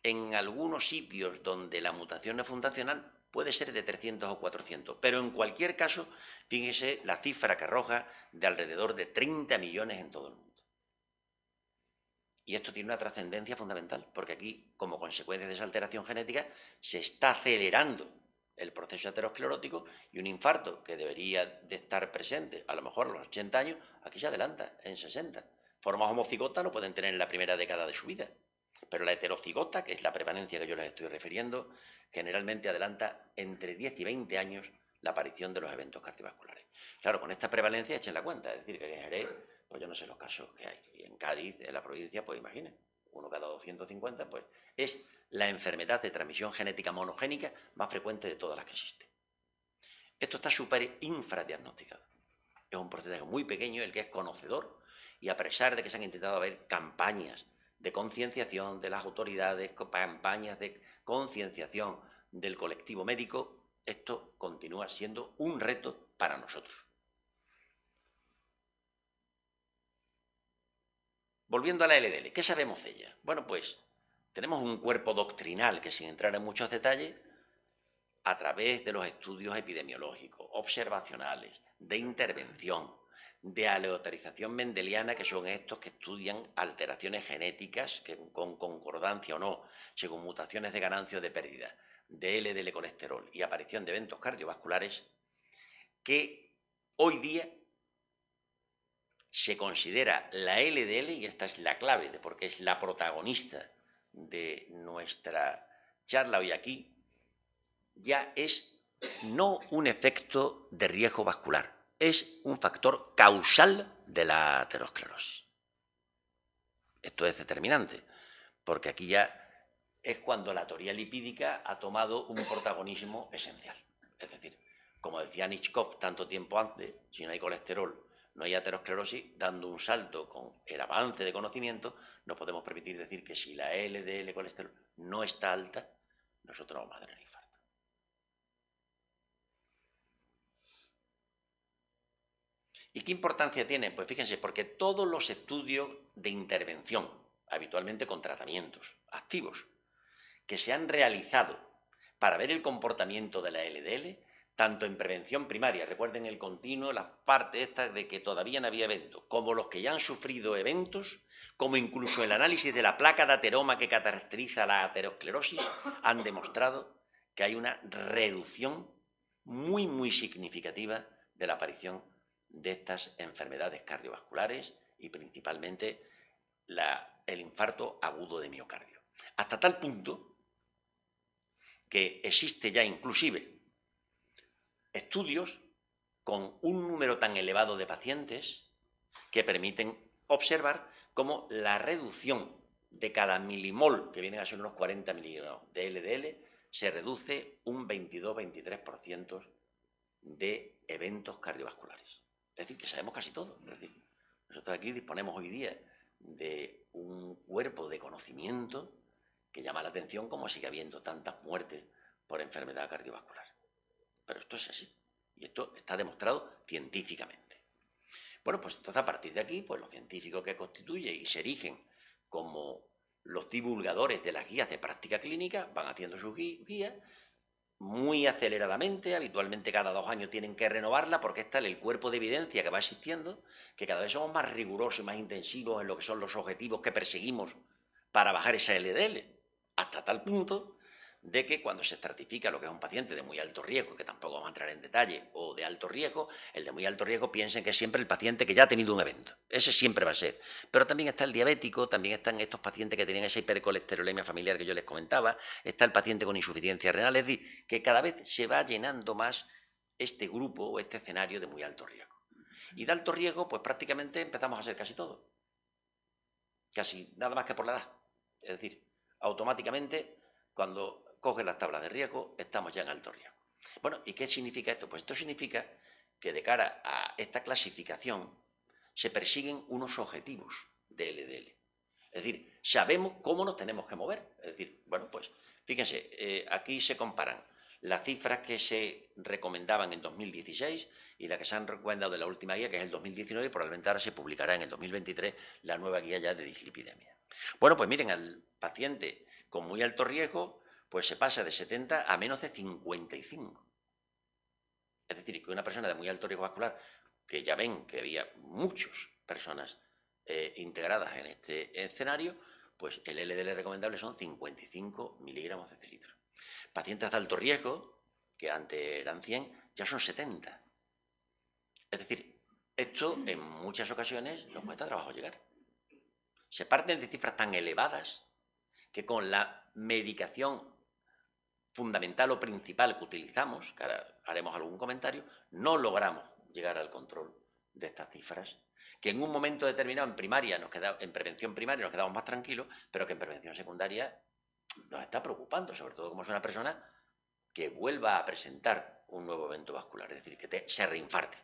en algunos sitios donde la mutación es fundacional puede ser de 300 o 400, pero en cualquier caso, fíjese la cifra que arroja de alrededor de 30 millones en todo el mundo. Y esto tiene una trascendencia fundamental, porque aquí, como consecuencia de esa alteración genética, se está acelerando el proceso aterosclerótico y un infarto que debería de estar presente a lo mejor a los 80 años, aquí se adelanta en 60. Formas homocigotas lo pueden tener en la primera década de su vida, pero la heterocigota, que es la prevalencia que yo les estoy refiriendo, generalmente adelanta entre 10 y 20 años la aparición de los eventos cardiovasculares. Claro, con esta prevalencia echen la cuenta, es decir, que en Jerez, pues yo no sé los casos que hay. Y en Cádiz, en la provincia, pues imaginen, uno cada 250, pues es la enfermedad de transmisión genética monogénica más frecuente de todas las que existen. Esto está súper infradiagnosticado. Es un porcentaje muy pequeño el que es conocedor, y a pesar de que se han intentado haber campañas de concienciación de las autoridades, campañas de concienciación del colectivo médico, esto continúa siendo un reto para nosotros. Volviendo a la LDL, ¿qué sabemos de ella? Bueno, pues tenemos un cuerpo doctrinal que, sin entrar en muchos detalles, a través de los estudios epidemiológicos, observacionales, de intervención, de aleatorización mendeliana, que son estos que estudian alteraciones genéticas que con concordancia o no, según mutaciones de ganancia o de pérdida, de LDL colesterol y aparición de eventos cardiovasculares, que hoy día se considera la LDL, y esta es la clave, porque es la protagonista de nuestra charla hoy aquí, ya es no un efecto de riesgo vascular, es un factor causal de la aterosclerosis. Esto es determinante, porque aquí ya es cuando la teoría lipídica ha tomado un protagonismo esencial. Es decir, como decía Nitschkoff tanto tiempo antes, si no hay colesterol, no hay aterosclerosis, dando un salto con el avance de conocimiento, no podemos permitir decir que si la LDL colesterol no está alta, nosotros vamos a tener infarto. ¿Y qué importancia tiene? Pues fíjense, porque todos los estudios de intervención, habitualmente con tratamientos activos, que se han realizado para ver el comportamiento de la LDL, tanto en prevención primaria, recuerden el continuo, la parte esta de que todavía no había eventos, como los que ya han sufrido eventos, como incluso el análisis de la placa de ateroma que caracteriza la aterosclerosis, han demostrado que hay una reducción muy, muy significativa de la aparición de estas enfermedades cardiovasculares y principalmente el infarto agudo de miocardio. Hasta tal punto que existe ya inclusive estudios con un número tan elevado de pacientes que permiten observar cómo la reducción de cada milimol, que vienen a ser unos 40 miligramos de LDL, se reduce un 22-23% de eventos cardiovasculares. Es decir, que sabemos casi todo. Es decir, nosotros aquí disponemos hoy día de un cuerpo de conocimiento que llama la atención como sigue habiendo tantas muertes por enfermedad cardiovascular. Pero esto es así. Y esto está demostrado científicamente. Bueno, pues entonces a partir de aquí, pues los científicos que constituyen y se erigen como los divulgadores de las guías de práctica clínica van haciendo sus guías muy aceleradamente, habitualmente cada 2 años tienen que renovarla porque está el cuerpo de evidencia que va existiendo, que cada vez somos más rigurosos y más intensivos en lo que son los objetivos que perseguimos para bajar esa LDL, hasta tal punto de que cuando se estratifica lo que es un paciente de muy alto riesgo, que tampoco vamos a entrar en detalle, o de alto riesgo, el de muy alto riesgo piensen que es siempre el paciente que ya ha tenido un evento. Ese siempre va a ser. Pero también está el diabético, también están estos pacientes que tienen esa hipercolesterolemia familiar que yo les comentaba, está el paciente con insuficiencia renal, es decir, que cada vez se va llenando más este grupo o este escenario de muy alto riesgo. Y de alto riesgo, pues prácticamente empezamos a ser casi todo. Casi nada más que por la edad. Es decir, automáticamente, cuando coge las tablas de riesgo, estamos ya en alto riesgo. Bueno, ¿y qué significa esto? Pues esto significa que de cara a esta clasificación se persiguen unos objetivos de LDL. Es decir, sabemos cómo nos tenemos que mover. Es decir, bueno, pues fíjense, aquí se comparan las cifras que se recomendaban en 2016 y las que se han recomendado de la última guía, que es el 2019, y probablemente ahora se publicará en el 2023 la nueva guía ya de dislipidemia. Bueno, pues miren, al paciente con muy alto riesgo, pues se pasa de 70 a menos de 55. Es decir, que una persona de muy alto riesgo vascular, que ya ven que había muchas personas integradas en este escenario, pues el LDL recomendable son 55 miligramos de decilitro. Pacientes de alto riesgo, que antes eran 100, ya son 70. Es decir, esto en muchas ocasiones nos cuesta trabajo llegar. Se parten de cifras tan elevadas que con la medicación fundamental o principal que utilizamos, que ahora haremos algún comentario, no logramos llegar al control de estas cifras, que en un momento determinado en prevención primaria nos quedamos más tranquilos, pero que en prevención secundaria nos está preocupando, sobre todo como es una persona que vuelva a presentar un nuevo evento vascular, es decir, que se reinfarte.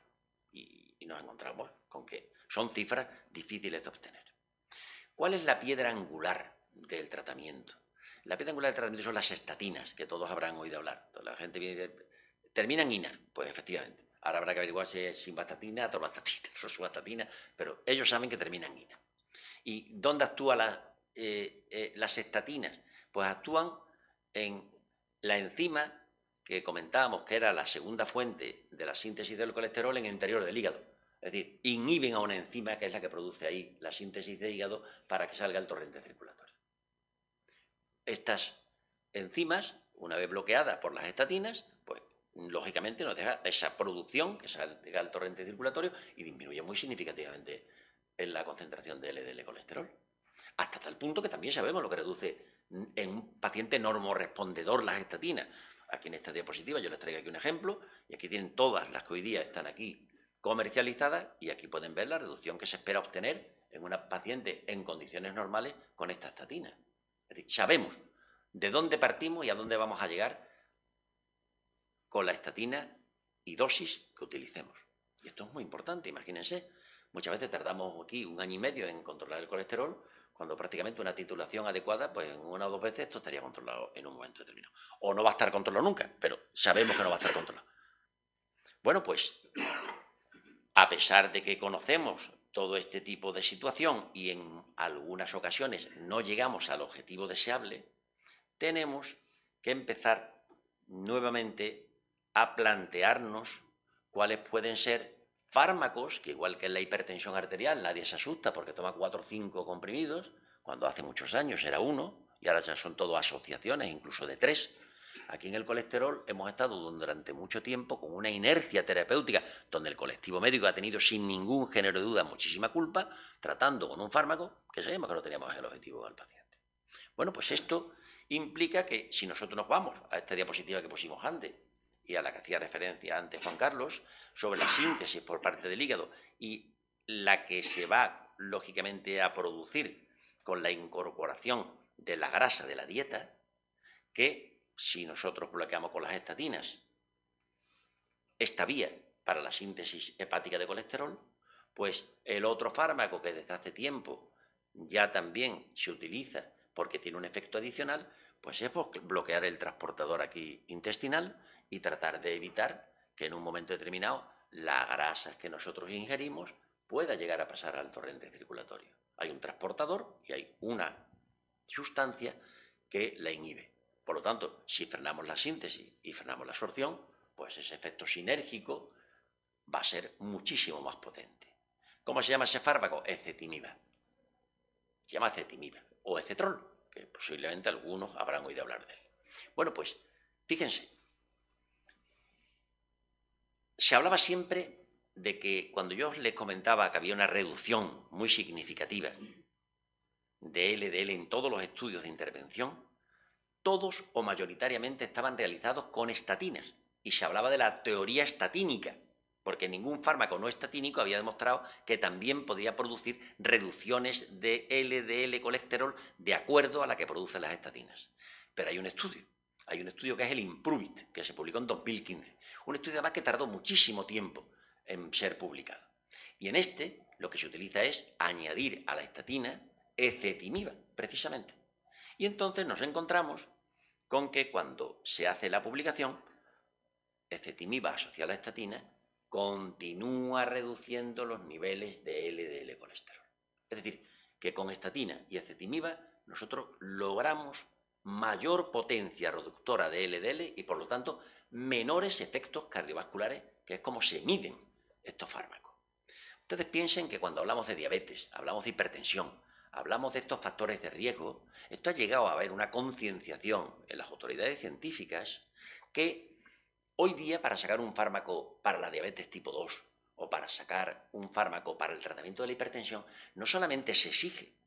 Y nos encontramos con que son cifras difíciles de obtener. ¿Cuál es la piedra angular del tratamiento? La piedra angular del tratamiento son las estatinas, que todos habrán oído hablar. La gente viene y dice, ¿termina en ina? Pues efectivamente. Ahora habrá que averiguar si es simvastatina, atorvastatina, rosuvastatina, pero ellos saben que terminan en ina. ¿Y dónde actúan las estatinas? Pues actúan en la enzima que comentábamos que era la segunda fuente de la síntesis del colesterol en el interior del hígado. Es decir, inhiben a una enzima que es la que produce ahí la síntesis de hígado para que salga el torrente circulatorio. Estas enzimas, una vez bloqueadas por las estatinas, pues lógicamente nos deja esa producción que salga al torrente circulatorio y disminuye muy significativamente en la concentración de LDL colesterol. Hasta tal punto que también sabemos lo que reduce en un paciente normorespondedor las estatinas. Aquí en esta diapositiva yo les traigo aquí un ejemplo y aquí tienen todas las que hoy día están aquí comercializadas y aquí pueden ver la reducción que se espera obtener en una paciente en condiciones normales con esta estatina. Es decir, sabemos de dónde partimos y a dónde vamos a llegar con la estatina y dosis que utilicemos. Y esto es muy importante, imagínense. Muchas veces tardamos aquí 1 año y medio en controlar el colesterol, cuando prácticamente una titulación adecuada, pues en 1 o 2 veces esto estaría controlado en un momento determinado. O no va a estar controlado nunca, pero sabemos que no va a estar controlado. Bueno, pues a pesar de que conocemos todo este tipo de situación y en algunas ocasiones no llegamos al objetivo deseable, tenemos que empezar nuevamente a plantearnos cuáles pueden ser fármacos, que igual que en la hipertensión arterial nadie se asusta porque toma 4 o 5 comprimidos, cuando hace muchos años era 1 y ahora ya son todo asociaciones, incluso de 3. Aquí en el colesterol hemos estado durante mucho tiempo con una inercia terapéutica donde el colectivo médico ha tenido sin ningún género de duda muchísima culpa, tratando con un fármaco que sabemos que no teníamos el objetivo al paciente. Bueno, pues esto implica que si nosotros nos vamos a esta diapositiva que pusimos antes y a la que hacía referencia antes Juan Carlos, sobre la síntesis por parte del hígado y la que se va, lógicamente, a producir con la incorporación de la grasa de la dieta, que si nosotros bloqueamos con las estatinas esta vía para la síntesis hepática de colesterol, pues el otro fármaco que desde hace tiempo ya también se utiliza porque tiene un efecto adicional, pues es bloquear el transportador aquí intestinal y tratar de evitar que en un momento determinado la grasa que nosotros ingerimos pueda llegar a pasar al torrente circulatorio. Hay un transportador y hay una sustancia que la inhibe. Por lo tanto, si frenamos la síntesis y frenamos la absorción, pues ese efecto sinérgico va a ser muchísimo más potente. ¿Cómo se llama ese fármaco? Ezetimiba. Se llama ezetimiba o ecetrol, que posiblemente algunos habrán oído hablar de él. Bueno, pues fíjense, se hablaba siempre de que cuando yo les comentaba que había una reducción muy significativa de LDL en todos los estudios de intervención, todos o mayoritariamente estaban realizados con estatinas y se hablaba de la teoría estatínica, porque ningún fármaco no estatínico había demostrado que también podía producir reducciones de LDL colesterol de acuerdo a la que producen las estatinas. Pero hay un estudio que es el IMPROVE-IT, que se publicó en 2015, un estudio además que tardó muchísimo tiempo en ser publicado. Y en este lo que se utiliza es añadir a la estatina ezetimiba, precisamente. Y entonces nos encontramos con que cuando se hace la publicación, ezetimiba asociada a la estatina continúa reduciendo los niveles de LDL colesterol. Es decir, que con estatina y ezetimiba nosotros logramos mayor potencia reductora de LDL y, por lo tanto, menores efectos cardiovasculares, que es como se miden estos fármacos. Ustedes piensen que cuando hablamos de diabetes, hablamos de hipertensión, hablamos de estos factores de riesgo, esto ha llegado a haber una concienciación en las autoridades científicas que hoy día, para sacar un fármaco para la diabetes tipo 2 o para sacar un fármaco para el tratamiento de la hipertensión, no solamente se exige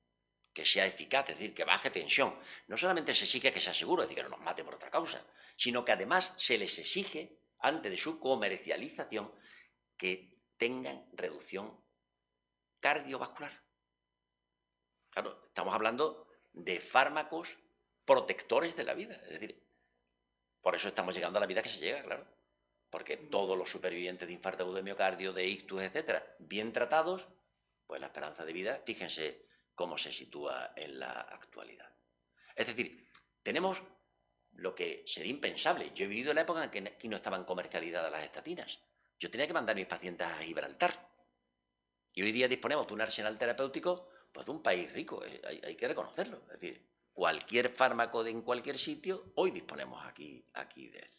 que sea eficaz, es decir, que baje tensión, no solamente se exige que sea seguro, es decir, que no nos mate por otra causa, sino que además se les exige, antes de su comercialización, que tengan reducción cardiovascular. Claro, estamos hablando de fármacos protectores de la vida, es decir, por eso estamos llegando a la vida que se llega, claro, porque todos los supervivientes de infarto agudo de miocardio, de ictus, etcétera, bien tratados, pues la esperanza de vida, fíjense cómo se sitúa en la actualidad. Es decir, tenemos lo que sería impensable. Yo he vivido la época en que aquí no estaban comercializadas las estatinas. Yo tenía que mandar a mis pacientes a Gibraltar. Y hoy día disponemos de un arsenal terapéutico pues, de un país rico, hay que reconocerlo. Es decir, cualquier fármaco en cualquier sitio, hoy disponemos aquí de él.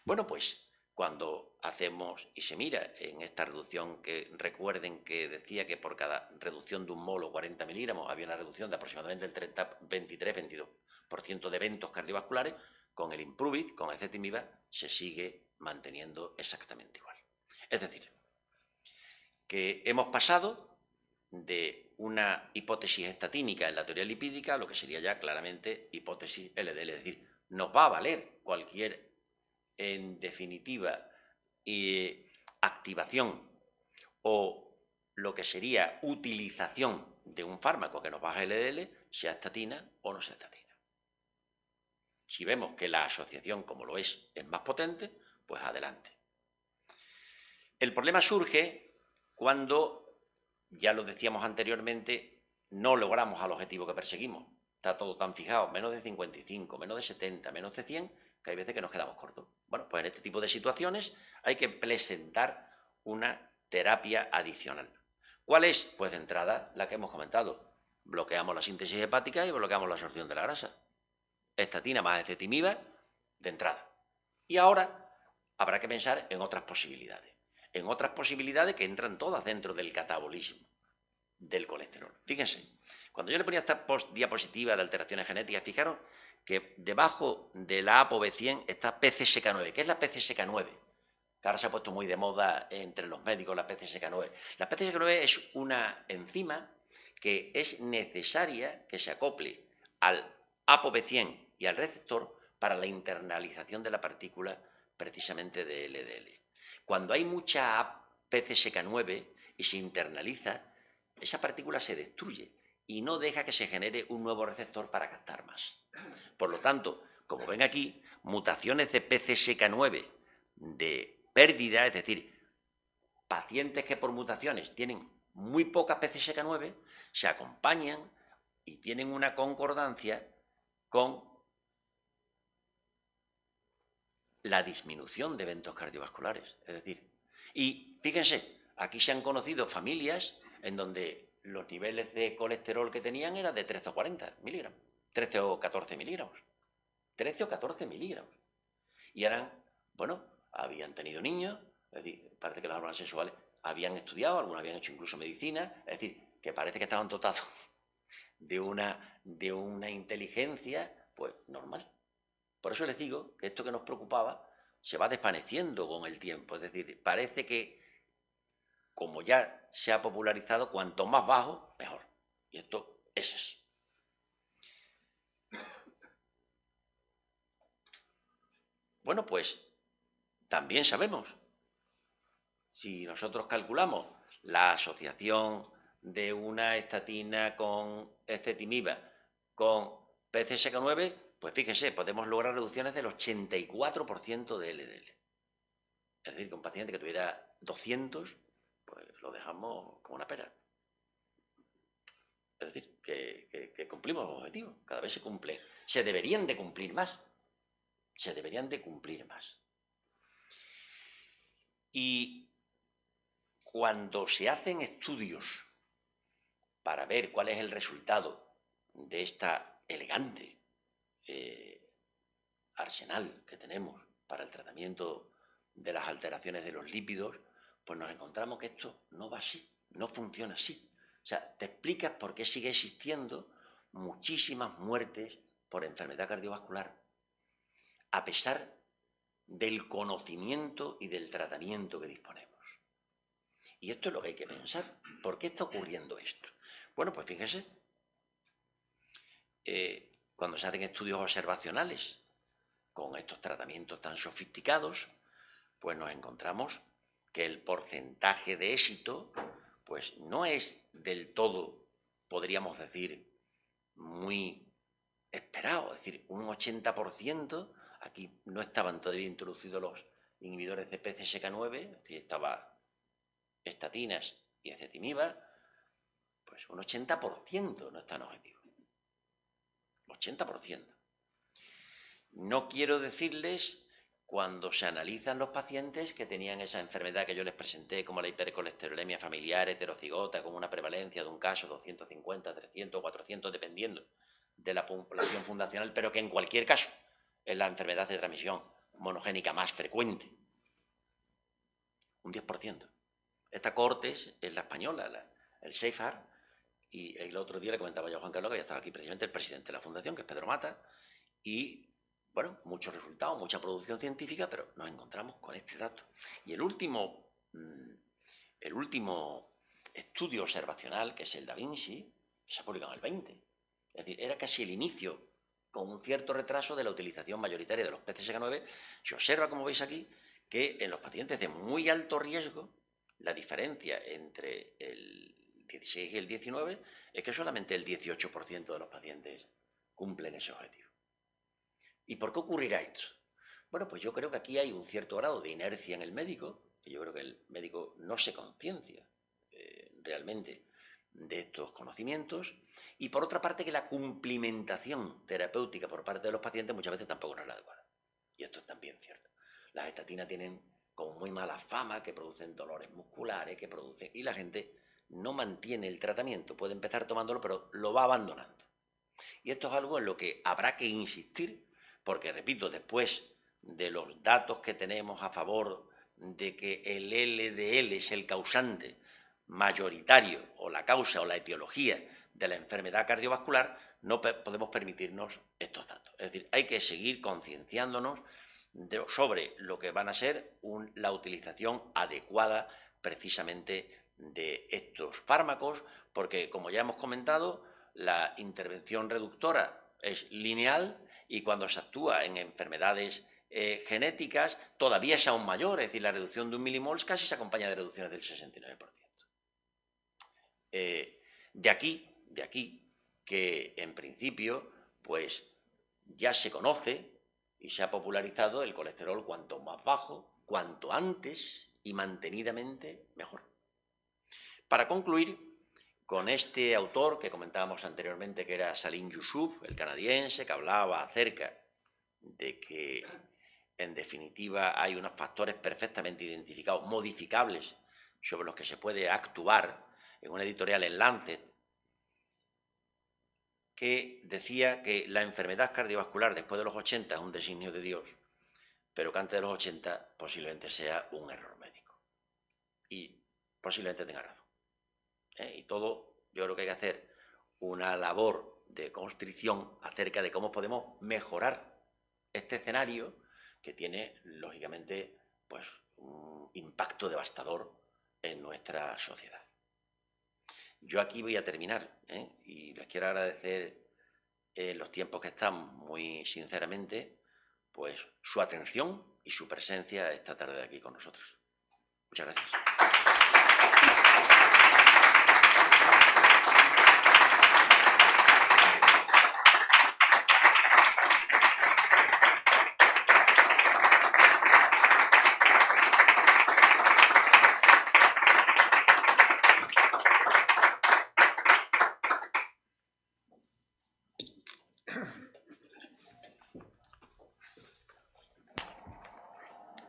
Bueno, pues cuando hacemos y se mira en esta reducción, que recuerden que decía que por cada reducción de un mol o 40 miligramos había una reducción de aproximadamente el 23-22% de eventos cardiovasculares, con el Improvit, con ezetimiba, se sigue manteniendo exactamente igual. Es decir, que hemos pasado de una hipótesis estatínica en la teoría lipídica a lo que sería ya claramente hipótesis LDL, es decir, nos va a valer cualquier, en definitiva, activación o lo que sería utilización de un fármaco que nos baja el LDL, sea estatina o no sea estatina. Si vemos que la asociación, como lo es más potente, pues adelante. El problema surge cuando, ya lo decíamos anteriormente, no logramos al objetivo que perseguimos. Está todo tan fijado, menos de 55, menos de 70, menos de 100, que hay veces que nos quedamos cortos. Bueno, pues en este tipo de situaciones hay que presentar una terapia adicional. ¿Cuál es? Pues de entrada la que hemos comentado. Bloqueamos la síntesis hepática y bloqueamos la absorción de la grasa. Estatina más ezetimiba de entrada. Y ahora habrá que pensar en otras posibilidades. En otras posibilidades que entran todas dentro del catabolismo del colesterol. Fíjense, cuando yo le ponía esta diapositiva de alteraciones genéticas, fijaros que debajo de la ApoB100 está PCSK9. ¿Qué es la PCSK9? Que ahora se ha puesto muy de moda entre los médicos la PCSK9. La PCSK9 es una enzima que es necesaria que se acople al ApoB100 y al receptor para la internalización de la partícula precisamente de LDL. Cuando hay mucha PCSK9 y se internaliza, esa partícula se destruye y no deja que se genere un nuevo receptor para captar más. Por lo tanto, como ven aquí, mutaciones de PCSK9 de pérdida, es decir, pacientes que por mutaciones tienen muy poca PCSK9, se acompañan y tienen una concordancia con la disminución de eventos cardiovasculares. Es decir, y fíjense, aquí se han conocido familias en donde los niveles de colesterol que tenían eran de 13 o 40 miligramos, 13 o 14 miligramos, 13 o 14 miligramos. Y eran, bueno, habían tenido niños, es decir, parece que las hormonas sexuales habían estudiado, algunos habían hecho incluso medicina, es decir, que parece que estaban dotados de una inteligencia, pues, normal. Por eso les digo que esto que nos preocupaba se va desvaneciendo con el tiempo. Es decir, parece que, como ya se ha popularizado, cuanto más bajo, mejor. Y esto es así. Bueno, pues también sabemos, si nosotros calculamos la asociación de una estatina con ezetimiba con PCSK9, pues fíjense, podemos lograr reducciones del 84% de LDL. Es decir, que un paciente que tuviera 200, pues lo dejamos como una pera. Es decir, que cumplimos los objetivos, cada vez se cumple. Se deberían de cumplir más. Se deberían de cumplir más. Y cuando se hacen estudios para ver cuál es el resultado de esta elegante arsenal que tenemos para el tratamiento de las alteraciones de los lípidos, pues nos encontramos que esto no va así, no funciona así. O sea, te explicas por qué sigue existiendo muchísimas muertes por enfermedad cardiovascular, a pesar del conocimiento y del tratamiento que disponemos. Y esto es lo que hay que pensar. ¿Por qué está ocurriendo esto? Bueno, pues fíjese, cuando se hacen estudios observacionales con estos tratamientos tan sofisticados, pues nos encontramos que el porcentaje de éxito pues no es del todo, podríamos decir, muy esperado. Es decir, un 80%, aquí no estaban todavía introducidos los inhibidores de PCSK9, es decir, estaba estatinas y ezetimiba, pues un 80% no es tan objetivo. 80%. No quiero decirles cuando se analizan los pacientes que tenían esa enfermedad que yo les presenté, como la hipercolesterolemia familiar heterocigota, con una prevalencia de un caso 250, 300, 400, dependiendo de la población fundacional, pero que en cualquier caso es la enfermedad de transmisión monogénica más frecuente. Un 10%. Esta cohorte es la española, el SAFEHEART, y el otro día le comentaba yo a Juan Carlos que ya estaba aquí precisamente el presidente de la fundación, que es Pedro Mata, y bueno, muchos resultados, mucha producción científica, pero nos encontramos con este dato. Y el último estudio observacional, que es el Da Vinci, que se ha publicado en el 20, es decir, era casi el inicio, con un cierto retraso, de la utilización mayoritaria de los PCSK9, se observa, como veis aquí, que en los pacientes de muy alto riesgo, la diferencia entre el 16 y el 19 es que solamente el 18% de los pacientes cumplen ese objetivo. ¿Y por qué ocurrirá esto? Bueno, pues yo creo que aquí hay un cierto grado de inercia en el médico, que yo creo que el médico no se conciencia realmente de estos conocimientos, y por otra parte que la cumplimentación terapéutica por parte de los pacientes muchas veces tampoco no es la adecuada. Y esto es también cierto. Las estatinas tienen como muy mala fama, que producen dolores musculares, y la gente no mantiene el tratamiento, puede empezar tomándolo, pero lo va abandonando. Y esto es algo en lo que habrá que insistir, porque, repito, después de los datos que tenemos a favor de que el LDL es el causante mayoritario, o la causa o la etiología de la enfermedad cardiovascular, no podemos permitirnos estos datos. Es decir, hay que seguir concienciándonos sobre lo que van a ser la utilización adecuada precisamente de estos fármacos, porque, como ya hemos comentado, la intervención reductora es lineal y cuando se actúa en enfermedades genéticas todavía es aún mayor, es decir, la reducción de 1 milimols casi se acompaña de reducciones del 69%. De aquí que en principio pues ya se conoce y se ha popularizado el colesterol cuanto más bajo, cuanto antes y mantenidamente mejor. Para concluir, con este autor que comentábamos anteriormente, que era Salim Yusuf, el canadiense, que hablaba acerca de que, en definitiva, hay unos factores perfectamente identificados, modificables, sobre los que se puede actuar, en una editorial en Lancet, que decía que la enfermedad cardiovascular después de los 80 es un designio de Dios, pero que antes de los 80 posiblemente sea un error médico. Y posiblemente tenga razón. Y todo, yo creo que hay que hacer una labor de constricción acerca de cómo podemos mejorar este escenario que tiene, lógicamente, pues un impacto devastador en nuestra sociedad. Yo aquí voy a terminar, y les quiero agradecer en los tiempos que estamos, muy sinceramente, pues su atención y su presencia esta tarde aquí con nosotros. Muchas gracias.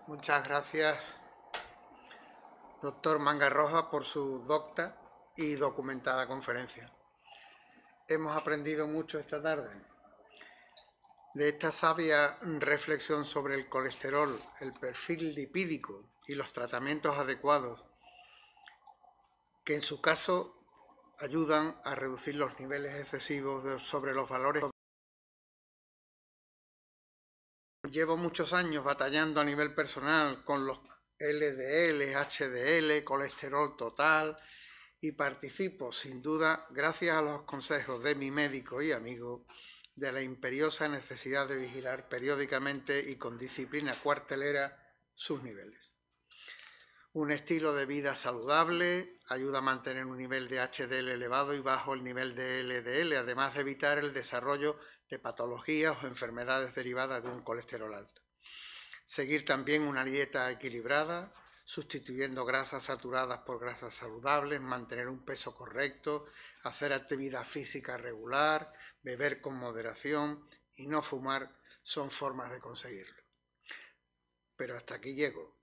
Muchas gracias, doctor Mangarroja, por su docta y documentada conferencia. Hemos aprendido mucho esta tarde. de esta sabia reflexión sobre el colesterol, el perfil lipídico y los tratamientos adecuados, que en su caso ayudan a reducir los niveles excesivos sobre los valores. Llevo muchos años batallando a nivel personal con los LDL, HDL, colesterol total, y participo, sin duda, gracias a los consejos de mi médico y amigo, de la imperiosa necesidad de vigilar periódicamente y con disciplina cuartelera sus niveles. Un estilo de vida saludable ayuda a mantener un nivel de HDL elevado y bajo el nivel de LDL, además de evitar el desarrollo de patologías o enfermedades derivadas de un colesterol alto. Seguir también una dieta equilibrada, sustituyendo grasas saturadas por grasas saludables, mantener un peso correcto, hacer actividad física regular, beber con moderación y no fumar son formas de conseguirlo. Pero hasta aquí llego.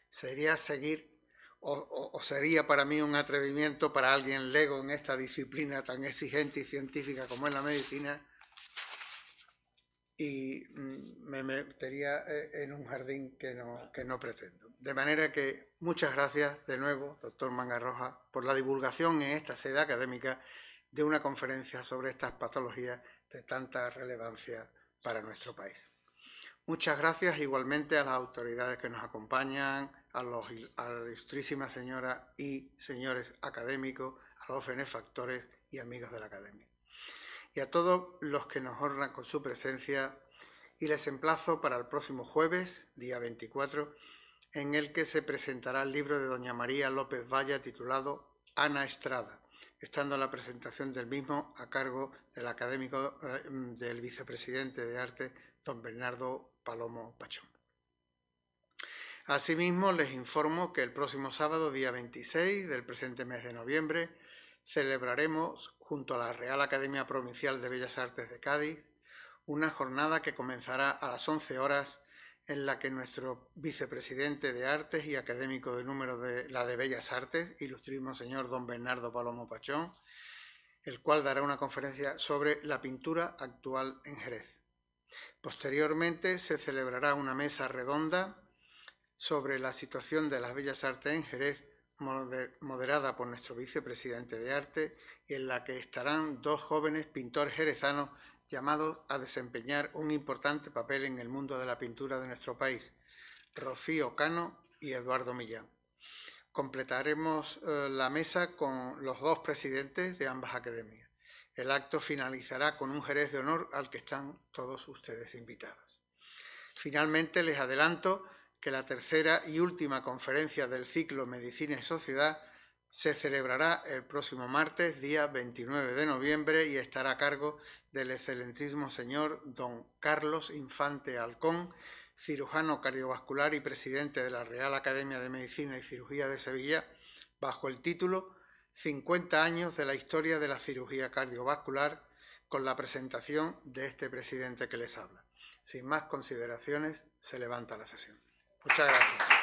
Sería seguir, o sería para mí un atrevimiento para alguien lego en esta disciplina tan exigente y científica como es la medicina, y me metería en un jardín que no pretendo. De manera que muchas gracias de nuevo, doctor Mangarroja, por la divulgación en esta sede académica de una conferencia sobre estas patologías de tanta relevancia para nuestro país. Muchas gracias igualmente a las autoridades que nos acompañan, a la ilustrísima señora y señores académicos, a los benefactores y amigos de la academia. Y a todos los que nos honran con su presencia, y les emplazo para el próximo jueves, día 24, en el que se presentará el libro de doña María López Valla titulado Ana Estrada, estando la presentación del mismo a cargo del académico del vicepresidente de Arte, don Bernardo Palomo Pachón. Asimismo, les informo que el próximo sábado, día 26 del presente mes de noviembre, celebraremos, junto a la Real Academia Provincial de Bellas Artes de Cádiz, una jornada que comenzará a las 11 horas, en la que nuestro vicepresidente de Artes y académico de número de la de Bellas Artes, ilustrísimo señor don Bernardo Palomo Pachón, el cual dará una conferencia sobre la pintura actual en Jerez. Posteriormente se celebrará una mesa redonda sobre la situación de las Bellas Artes en Jerez, moderada por nuestro vicepresidente de Arte, y en la que estarán dos jóvenes pintores jerezanos llamados a desempeñar un importante papel en el mundo de la pintura de nuestro país, Rocío Cano y Eduardo Millán. Completaremos la mesa con los dos presidentes de ambas academias. El acto finalizará con un Jerez de honor al que están todos ustedes invitados. Finalmente, les adelanto que la tercera y última conferencia del ciclo Medicina y Sociedad se celebrará el próximo martes, día 29 de noviembre, y estará a cargo del excelentísimo señor don Carlos Infante Halcón, cirujano cardiovascular y presidente de la Real Academia de Medicina y Cirugía de Sevilla, bajo el título 50 años de la historia de la cirugía cardiovascular, con la presentación de este presidente que les habla. Sin más consideraciones, se levanta la sesión. Muchas gracias.